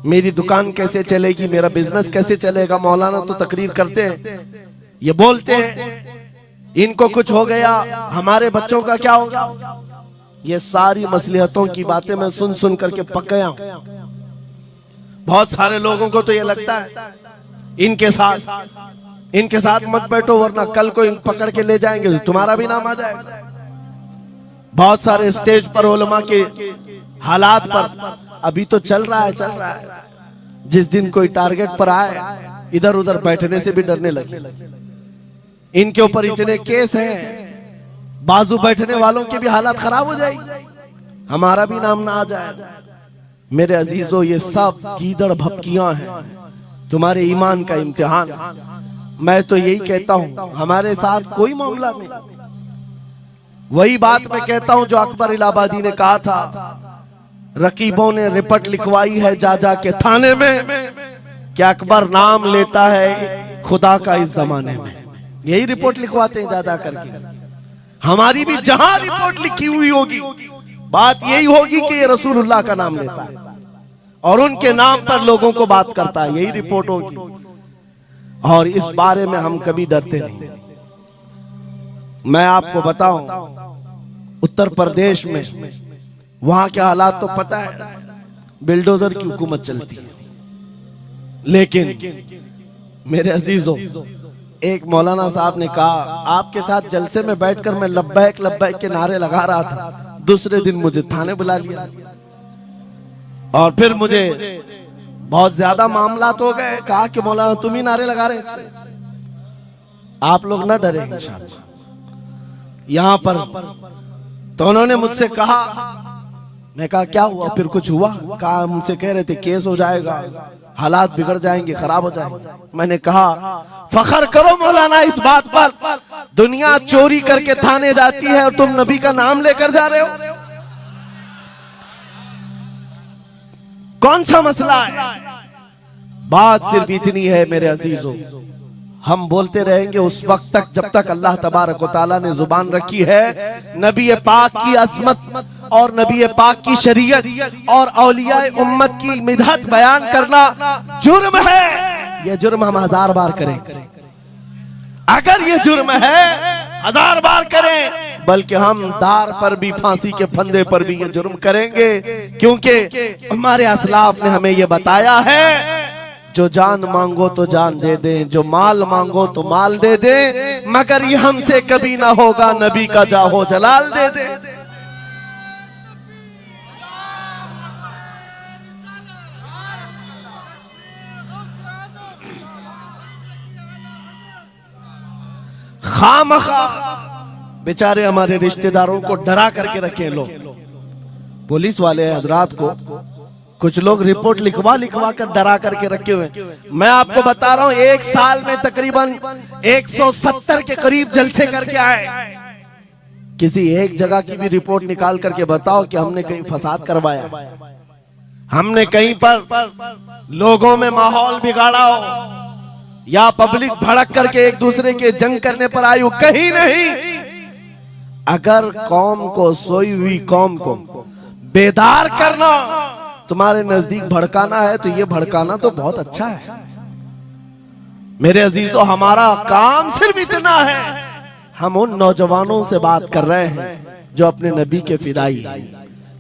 मेरी दुकान कैसे चलेगी, मेरा बिजनेस कैसे चलेगा। मौलाना तो तकरीर करते हैं, ये बोलते हैं इनको कुछ हो गया, हमारे बच्चों का क्या होगा। ये सारी मसलहतों की बातें मैं सुन सुन करके पक गया हूं। बहुत सारे लोगों को तो ये लगता है इनके साथ मत बैठो वरना कल को पकड़ के ले जाएंगे, तुम्हारा भी नाम आ जाएगा। बहुत सारे स्टेज पर उलमा के हालात पर अभी तो चल रहा है, जिस दिन कोई टारगेट पर आए इधर उधर बैठने से भी डरने लगे। इनके ऊपर इतने केस हैं, बाजू बैठने वालों के भी हालात खराब हो जाएगी, हमारा भी नाम ना आ जाए। मेरे अजीजों, ये सब गीदड़ भपकियां हैं, तुम्हारे ईमान का इम्तिहान। मैं तो यही कहता हूं, हमारे साथ कोई मामला नहीं। वही बात मैं कहता हूं जो अकबर इलाहाबादी ने कहा था, रकीबों ने रिपोर्ट लिखवाई है जा जा के थाने में कि अकबर नाम लेता है खुदा का इस जमाने में। यही रिपोर्ट लिखवाते हैं जा जा करके। हमारी भी जहां रिपोर्ट लिखी हुई होगी, बात यही होगी कि ये रसूलुल्लाह का नाम लेता है और उनके नाम पर लोगों को बात करता है, यही रिपोर्ट होगी। और इस बारे में हम कभी डरते नहीं। मैं आपको बताऊं, उत्तर प्रदेश में वहां के हालात तो पता है, बिल्डोजर की हुकूमत चलती है। लेकिन मेरे अजीजों, एक मौलाना साहब ने कहा, आपके साथ जलसे में बैठकर मैं लब्बैक लब्बैक के नारे लगा रहा था, दूसरे दिन मुझे थाने बुला लिया और फिर मुझे बहुत ज्यादा मामला हो गए। कहा कि मौलाना तुम ही नारे लगा रहे थे। आप लोग ना डरे इंशाअल्लाह। यहां पर तो उन्होंने मुझसे कहा, मैं कहा क्या हुआ, फिर कुछ हुआ? कहा मुझसे कह रहे थे केस हो जाएगा, हालात बिगड़ जाएंगे, खराब हो जाएंगे। मैंने कहा फखर करो मौलाना इस बात पर, दुनिया चोरी करके थाने जाती है और तुम नबी का नाम लेकर जा रहे हो। कौन सा मसला है? बात सिर्फ इतनी है मेरे अजीजों, हम बोलते रहेंगे उस वक्त तक जब तक अल्लाह तबारक व तआला ने जुबान रखी है। नबी पाक की अजमत और नबी पाक की शरीयत और औलिया उम्मत की मिदहत बयान करना जुर्म है। यह जुर्म हम 1000 बार करें, अगर ये जुर्म है 1000 बार करें, बल्कि हम दार पर भी, फांसी के फंदे पर भी ये जुर्म करेंगे, क्योंकि हमारे असलाफ ने हमें ये बताया है, जो जान मांगो तो जान दे दें, जो माल मांगो तो माल दे दें, मगर ये हमसे कभी ना होगा नबी का जाहो जलाल दे दे। खामखा बेचारे हमारे रिश्तेदारों को डरा करके रखे लोग, पुलिस वाले हजरात को कुछ लोग रिपोर्ट लिखवा लिखवा कर डरा करके रखे हुए। मैं आपको बता रहा हूं, एक साल में तकरीबन 170 के करीब जलसे करके आए। किसी एक जगह की भी रिपोर्ट निकाल करके बताओ कि हमने कहीं फसाद करवाया, हमने कहीं पर लोगों में माहौल बिगाड़ा हो, या पब्लिक भड़क करके एक दूसरे के जंग करने पर आई हो, कहीं नहीं। अगर कौम को, सोई हुई कौम को बेदार करना तुम्हारे नजदीक भड़काना है, तो ये भड़काना तो बहुत अच्छा है मेरे अजीजों। हमारा काम सिर्फ इतना है, हम उन नौजवानों से बात कर रहे हैं जो अपने नबी के फिदाई हैं,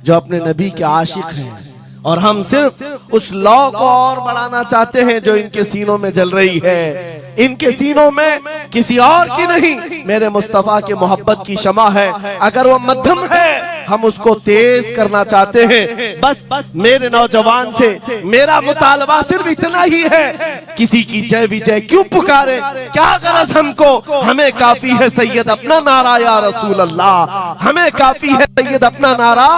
जो अपने नबी के आशिक हैं, और हम सिर्फ उस लौ को और बढ़ाना चाहते हैं जो इनके सीनों में जल रही है। इनके सीनों में किसी और की नहीं, मेरे मुस्तफा के मोहब्बत की शमा है। अगर वो मध्यम है, हम उसको तेज करना चाहते हैं। बस मेरे नौजवान से मेरा मुतालबा सिर्फ इतना ही है, किसी की जय विजय क्यों पुकारे, क्या गरज हमको, हमें काफी है सैयद अपना नारा या रसूल अल्लाह, हमें काफी है सैयद अपना नारा।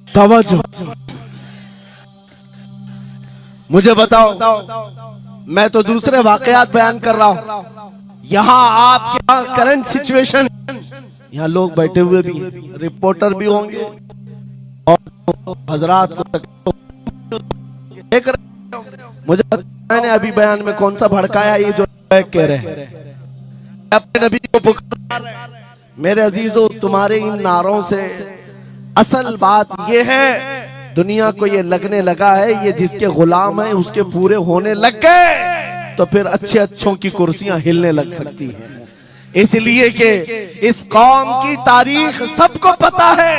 तवज्जो, मुझे बताओ, मैं तो दूसरे वाकयात बयान कर रहा हूं, यहाँ आपके यहाँ करंट सिचुएशन, यहाँ लोग बैठे हुए भी हैं, रिपोर्टर भी होंगे और हजरात को देख रहे। मुझे मैंने अभी बयान में कौन सा भड़काया, ये जो कह रहे हैं अपने नबी को पुकार रहे हैं। मेरे अजीजों, तुम्हारे इन नारों से असल बात ये है, दुनिया को ये लगने लगा है ये जिसके गुलाम है उसके पूरे होने लग गए, तो फिर अच्छे अच्छों की कुर्सियां हिलने लग सकती हैं। इसलिए कि इस कौम की तारीख सबको पता है,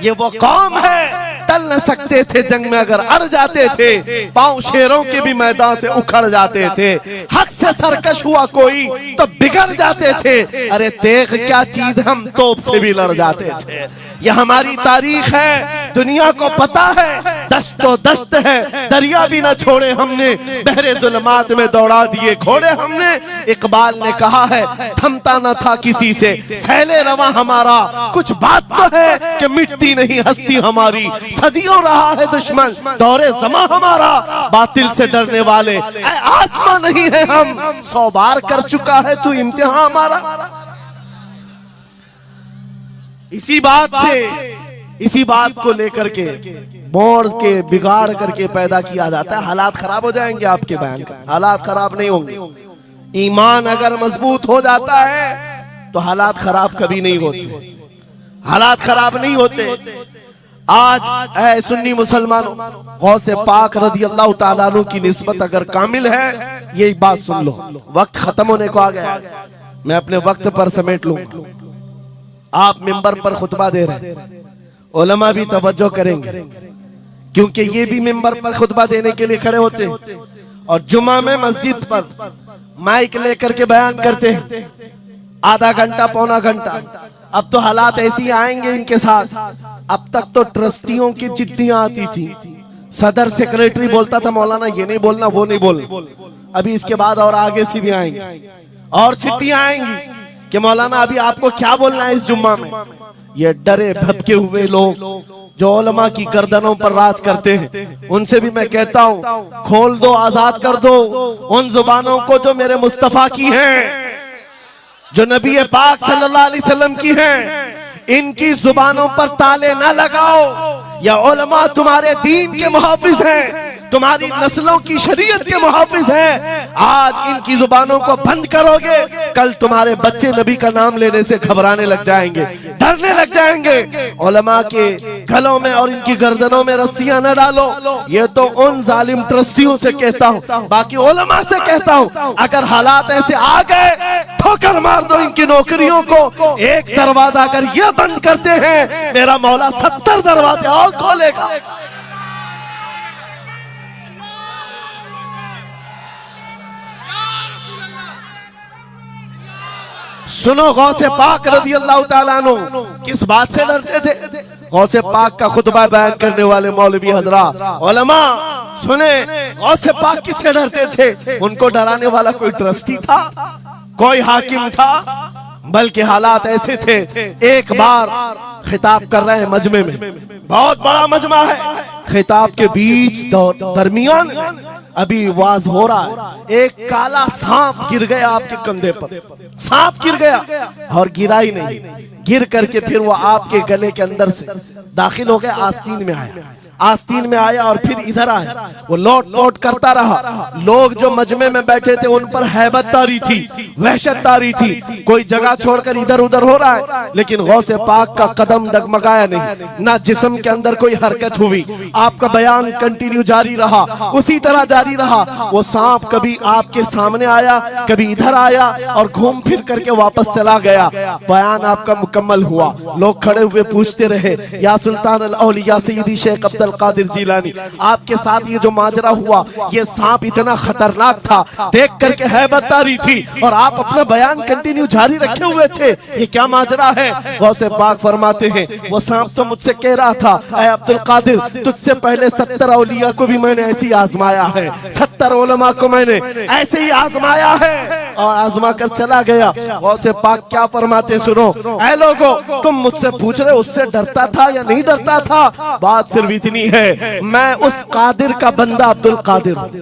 ये वो कौम है, टल न सकते थे जंग में, अगर अड़ जाते थे पांव शेरों के भी मैदान से उखड़ जाते थे, हक से सरकश हुआ कोई तो बिगड़ जाते थे, अरे देख क्या चीज, हम तोप से भी लड़ जाते थे। यह हमारी तारीख है, दुनिया को पता है, दस्तो दस्त है, दरिया भी न छोड़े हमने, बहरे जुल्मात में दौड़ा दिए घोड़े हमने। इकबाल ने कहा है, थमता न था किसी से सैले रवा हमारा, कुछ बात तो है कि मिटती नहीं हस्ती हमारी, सदियों रहा है दुश्मन दौरे जमा हमारा, बातिल से डरने वाले आसमां नहीं है हम, 100 बार कर चुका है तू इम्तिहान हमारा। इसी बात से इसी बात को लेकर के मोड़ के बिगाड़ करके पैदा किया जाता है। हालात खराब हो जाएंगे आपके बयान का, हालात खराब नहीं होंगे। ईमान अगर मजबूत हो जाता है तो हालात खराब कभी नहीं होते, हालात खराब नहीं होते। आज ऐ सुन्नी मुसलमानों, गौसे पाक रज़ी अल्लाह ताला अन्हु की निस्बत अगर कामिल है, यही बात सुन लो। वक्त खत्म होने को आ गया, मैं अपने वक्त पर समेट लूं। आप मिंबर पर खुतबा दे रहे हैं, उलमा भी तवज्जो करेंगे, क्योंकि ये भी मिंबर पर खुतबा देने के लिए खड़े होते हैं और जुमा में मस्जिद पर माइक लेकर के बयान करते हैं आधा घंटा पौना घंटा। अब तो हालात ऐसी आएंगे इनके साथ। अब तक तो ट्रस्टियों की चिट्ठियां आती थी, सदर सेक्रेटरी बोलता था मौलाना ये नहीं बोलना वो नहीं बोलना। अभी इसके बाद और आगे से भी आएंगी और चिट्ठियां आएंगी कि मौलाना अभी आपको क्या बोलना है इस जुम्मा में। ये डरे भटके हुए लोग जो उलमा की गर्दनों पर राज करते हैं, उनसे भी मैं कहता हूं खोल दो, आजाद कर दो उन जुबानों को जो मेरे मुस्तफा की हैं, जो नबी पाक सल्लल्लाहु अलैहि वसल्लम की हैं। इनकी जुबानों पर ताले ना लगाओ। या उलमा तुम्हारे दीन के मुहाफिज हैं, तुम्हारी नस्लों की शरीयत के मुहाफिज हैं। आज इनकी जुबानों को बंद करोगे, कल तुम्हारे बच्चे नबी का नाम लेने से घबराने लग जाएंगे, डरने लग जाएंगे। उलमा के गलों में और इनकी गर्दनों में रस्सियां न डालो। ये तो उन जालिम ट्रस्टियों से कहता हूं, बाकी उलमा से कहता हूं अगर हालात ऐसे आ गए ठोकर मार दो इनकी नौकरियों को। एक दरवाजा अगर ये बंद करते हैं, मेरा मौला 70 दरवाजे और खोलेगा। सुनो, गौसे पाक रज़ी अल्लाह ताला अन्हु किस बात से डरते थे? गौसे पाक का खुतबा बयान करने वाले मौलवी हजरात, उलमा सुने, गौसे पाक किससे डरते थे? उनको डराने वाला कोई ट्रस्टी था, कोई हाकिम था? बल्कि हालात ऐसे थे, एक बार खिताब कर रहे हैं मजमे में, बहुत बड़ा मजमा है, खिताब के बीच दरमियान अभी वाज हो रहा है, एक काला सांप गिर गया आपके कंधे पर। सांप गिर गया और गिरा ही नहीं, गिर करके फिर वो आपके गले के अंदर से दाखिल हो गया, आस्तीन में आया, आस्तीन में आया और फिर इधर आया। वो लौट लौट करता रहा। लोग जो मजमे में बैठे थे उन पर हैबत तारी थी, वहशत तारी थी। कोई जगह छोड़कर इधर उधर हो रहा है, लेकिन गौसे पाक का कदम डगमगाया नहीं, ना जिस्म के अंदर कोई हरकत हुई। आपका बयान कंटिन्यू जारी रहा, उसी तरह जारी रहा। वो सांप कभी आपके सामने आया, कभी इधर आया और घूम फिर करके वापस चला गया। बयान आपका मुकम्मल हुआ। लोग खड़े हुए पूछते रहे, या सुल्तान अल औलिया सय्यदी शेख अब्दुल कादिर जिलानी, आपके साथ ये जो माजरा हुआ, ये सांप इतना खतरनाक था, देख करके हैबत तारी थी और आप अपना बयान कंटिन्यू जारी रखे हुए थे, ये क्या माजरा है? गौसे पाक फरमाते हैं, वो सांप तो मुझसे कह रहा था, ऐ अब्दुल कादिर, तुझसे पहले 70 औलिया को भी मैंने ऐसे ही आजमाया है, 70 उलमा को मैंने ऐसे ही आजमाया है और आजमा कर चला गया। गौसे पाक क्या फरमाते सुनो, ऐ लोगो, तुम मुझसे पूछ रहे उससे डरता था या नहीं डरता था? बात सिर्फ इतनी है, मैं उस कादिर का बंदा अब्दुल कादिर हूं,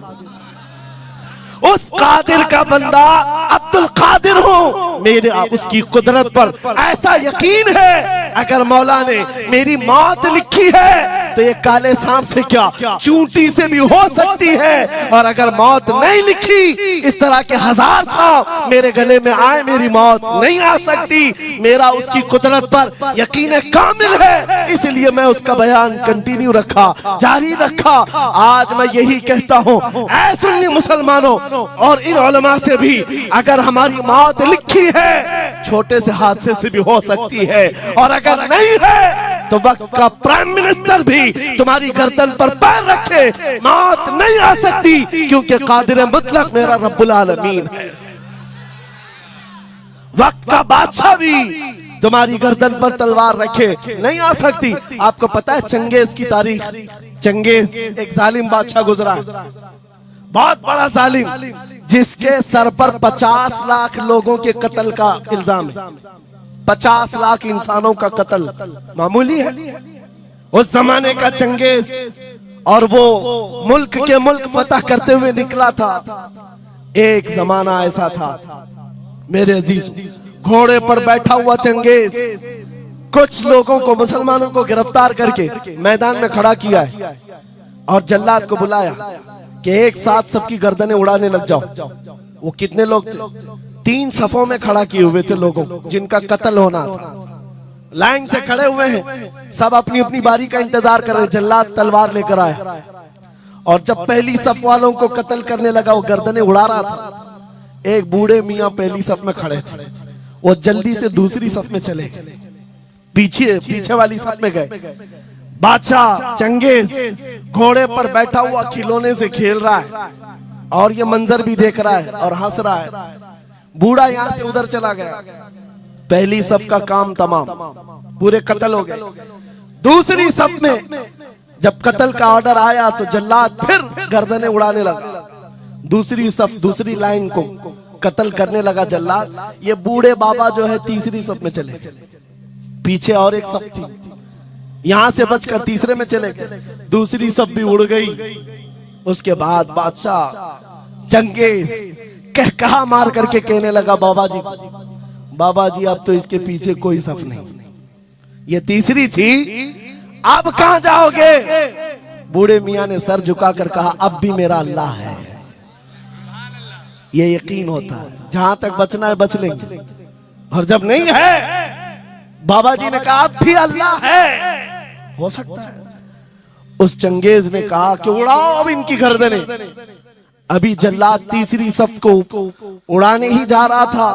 उस कादिर का बंदा अब्दुल कादिर हूं। मेरे उसकी कुदरत पर ऐसा यकीन है, अगर मौला ने मेरी मौत लिखी है तो ये काले सांप से क्या, चूंटी से भी हो सकती है। और अगर मौत नहीं लिखी, इस तरह के 1000 सांप मेरे गले में आए, मेरी मौत नहीं आ सकती। मेरा उसकी कुदरत पर यकीन कामिल है, इसलिए मैं उसका बयान कंटिन्यू रखा, जारी रखा। आज मैं यही कहता हूं, ऐ सुन्नी मुसलमानों और इन उलमा से भी, अगर हमारी मौत लिखी है, छोटे से हादसे से भी हो सकती है, और अगर नहीं है तो वक्त का प्राइम मिनिस्टर भी तुम्हारी गर्दन पर पैर रखे, मौत नहीं आ सकती, क्योंकि कादिर मुतलक मेरा रब्बुल आलमीन है। वक्त का बादशाह भी तुम्हारी गर्दन पर तलवार रखे, नहीं आ सकती। आपको पता है चंगेज की तारीख? चंगेज एक जालिम बादशाह गुजरा, बहुत बड़ा जालिम, जिसके सर पर 50 लाख लोगों के कत्ल का इल्जाम है। 50 लाख इंसानों का कत्ल मामूली है? उस जमाने का चंगेज, और वो मुल्क के मुल्क फतह करते हुए निकला था। एक जमाना ऐसा था मेरे अजीज, घोड़े पर बैठा हुआ चंगेज कुछ लोगों को, मुसलमानों को गिरफ्तार करके मैदान में खड़ा किया है और जल्लाद को बुलाया कि एक साथ सबकी गर्दनें उड़ाने लग जाओ। वो कितने लोग थे? 3 सफों में खड़ा किए हुए थे लोगों जिनका कत्ल होना था। लाइन से खड़े हुए हैं, सब अपनी अपनी बारी का इंतजार कर रहे हैं। जल्लाद तलवार लेकर आया और जब पहली सफ वालों को कत्ल करने लगा, वो गर्दनें उड़ा रहा था। एक बूढ़े मियाँ पहली सफ में खड़े थे, वो जल्दी से दूसरी सफ में चले, पीछे वाली सफ में गए। बादशाह चंगेज घोड़े पर बैठा हुआ खिलौने से खेल रहा है और ये मंजर भी देख रहा है और हंस रहा है। बूढ़ा यहाँ से उधर चला गया, पहली सफ का काम तमाम, पूरे कत्ल हो गए। दूसरी सफ में जब कत्ल का ऑर्डर आया तो जल्लाद फिर गर्दनें उड़ाने लगा। दूसरी सफ, दूसरी लाइन को कत्ल करने लगा जल्लाद। ये बूढ़े बाबा जो है तीसरी सफ में चले, पीछे और एक सफ थी, यहां से बचकर तीसरे में चले गए। दूसरी सफ भी उड़ गई। उसके बाद बादशाह चंगेज कहकहा मार करके कहने लगा, बाबा जी अब तो इसके पीछे कोई सफ नहीं, ये तीसरी थी, अब कहां जाओगे? बूढ़े मियां ने सर झुकाकर कहा, अब भी मेरा अल्लाह है। ये यकीन होता है, जहां तक बचना है बच लेंगे, और जब नहीं है, बाबा जी ने कहा अब भी अल्लाह है, हो सकता है। उस चंगेज ने कहा कि उड़ाओ अब इनकी गर्दनें। अभी जल्लाद तीसरी सफ को उड़ाने ही जा रहा था,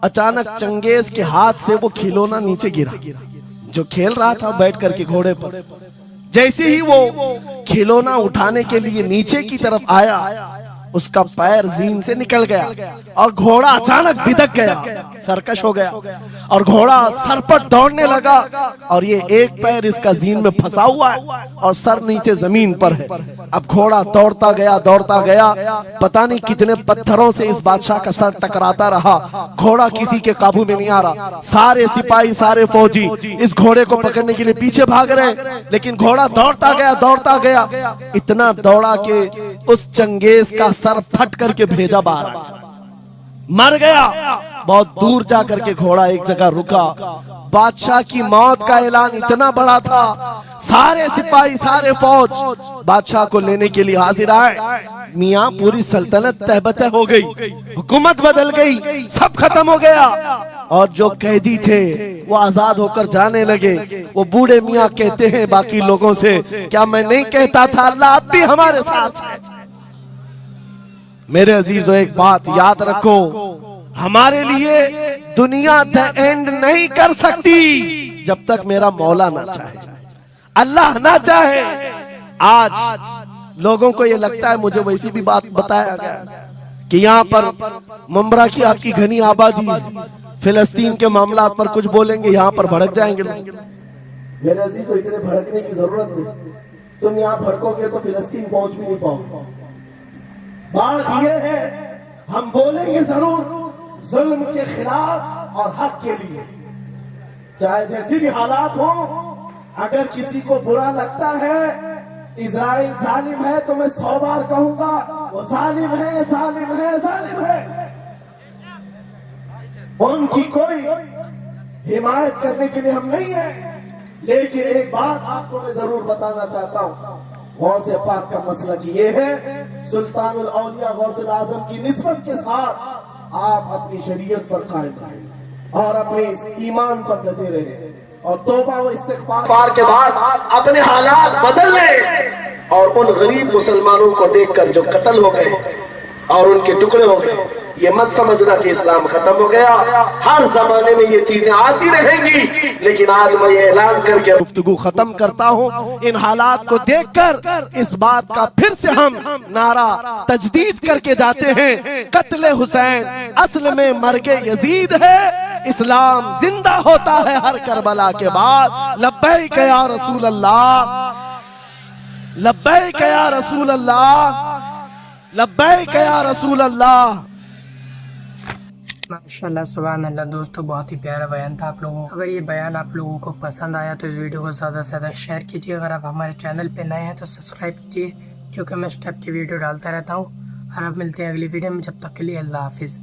अचानक चंगेज के हाथ से वो खिलौना नीचे गिरा जो खेल रहा था बैठ करके घोड़े पर। जैसे ही वो खिलौना उठाने के लिए नीचे की तरफ आया, उसका पैर जीन से निकल गया और घोड़ा अचानक बिदक गया, सरकश हो गया और घोड़ा सर पर दौड़ने लगा। और ये एक पैर इसका जीन में फंसा हुआ है और सर नीचे जमीन पर है। अब घोड़ा दौड़ता गया, पता नहीं कितने पत्थरों से इस बादशाह का सर टकराता रहा। घोड़ा किसी के काबू में नहीं आ रहा। सारे सिपाही, सारे फौजी इस घोड़े को पकड़ने के लिए पीछे भाग रहे, लेकिन घोड़ा दौड़ता गया, इतना दौड़ा कि उस चंगेज का सर फट करके भेजा बाहर, मर गया। बहुत दूर जाकर के घोड़ा एक जगह रुका। बादशाह की मौत का ऐलान इतना बड़ा था, सारे सिपाही, सारे फौज बादशाह को लेने के लिए हाजिर आए। मियां पूरी सल्तनत तहबतह हो गई, हुकूमत बदल गई, सब खत्म हो गया और जो कैदी थे वो आजाद होकर जाने लगे। वो बूढ़े मियां कहते हैं बाकी लोगों से, क्या मैं नहीं कहता था अल्लाह अब भी हमारे साथ है? मेरे अजीजों, एक बात याद रखो, हमारे लिए दुनिया द एंड नहीं कर सकती जब तक मेरा मौला ना चाहे, अल्लाह ना चाहे। आज लोगों को ये लगता है, मुझे वैसी भी बात बताया गया कि यहाँ पर मुमरा की आपकी घनी आबादी, फिलिस्तीन के मामला पर कुछ बोलेंगे यहाँ पर भड़क जाएंगे लोग। मेरे अजीजों, इतने भड़कने की जरूरत नहीं, तुम यहाँ भड़कोगे तो फिलिस्तीन पहुंच भी नहीं पाओगे। बात यह है, हम बोलेंगे जरूर जुल्म के खिलाफ और हक के लिए, चाहे जैसी भी हालात हो। अगर किसी को बुरा लगता है इजराइल जालिम है, तो मैं 100 बार कहूंगा वो जालिम है, जालिम है, जालिम है। उनकी कोई हिमायत करने के लिए हम नहीं है, लेकिन एक बात आपको मैं जरूर बताना चाहता हूं, गौसे पाक का मसला की ये है, सुल्तानुल औलिया गौसुल आजम की निस्बत के साथ आप अपनी शरीयत पर कायम रहें और अपने ईमान पर डटे रहे और तौबा व इस्तिग़फ़ार के बाद अपने हालात बदल लें। और उन गरीब मुसलमानों को देखकर जो कत्ल हो गए और उनके टुकड़े हो गए, ये मत समझना कि इस्लाम खत्म हो गया। हर जमाने में ये चीजें आती रहेंगी, लेकिन आज मैं ये ऐलान करके गुफ्तगू खत्म करता हूँ। इन हालात को देखकर इस बात का फिर से हम नारा तजदीद करके जाते हैं, कत्ले हुसैन असल में मर्गे यजीद है, इस्लाम जिंदा होता है हर करबला के बाद। लब्बैक या रसूल अल्लाह, लब्बैक या रसूल अल्लाह, लब्बैक या रसूल अल्लाह। माशाल्लाह, सुभान अल्लाह। दोस्तों, बहुत ही प्यारा बयान था आप लोगों को। अगर ये बयान आप लोगों को पसंद आया तो इस वीडियो को ज़्यादा से ज़्यादा शेयर कीजिए। अगर आप हमारे चैनल पे नए हैं तो सब्सक्राइब कीजिए, क्योंकि मैं इस टाइप की वीडियो डालता रहता हूँ। और अब मिलते हैं अगली वीडियो में, जब तक के लिए अल्लाह हाफिज़।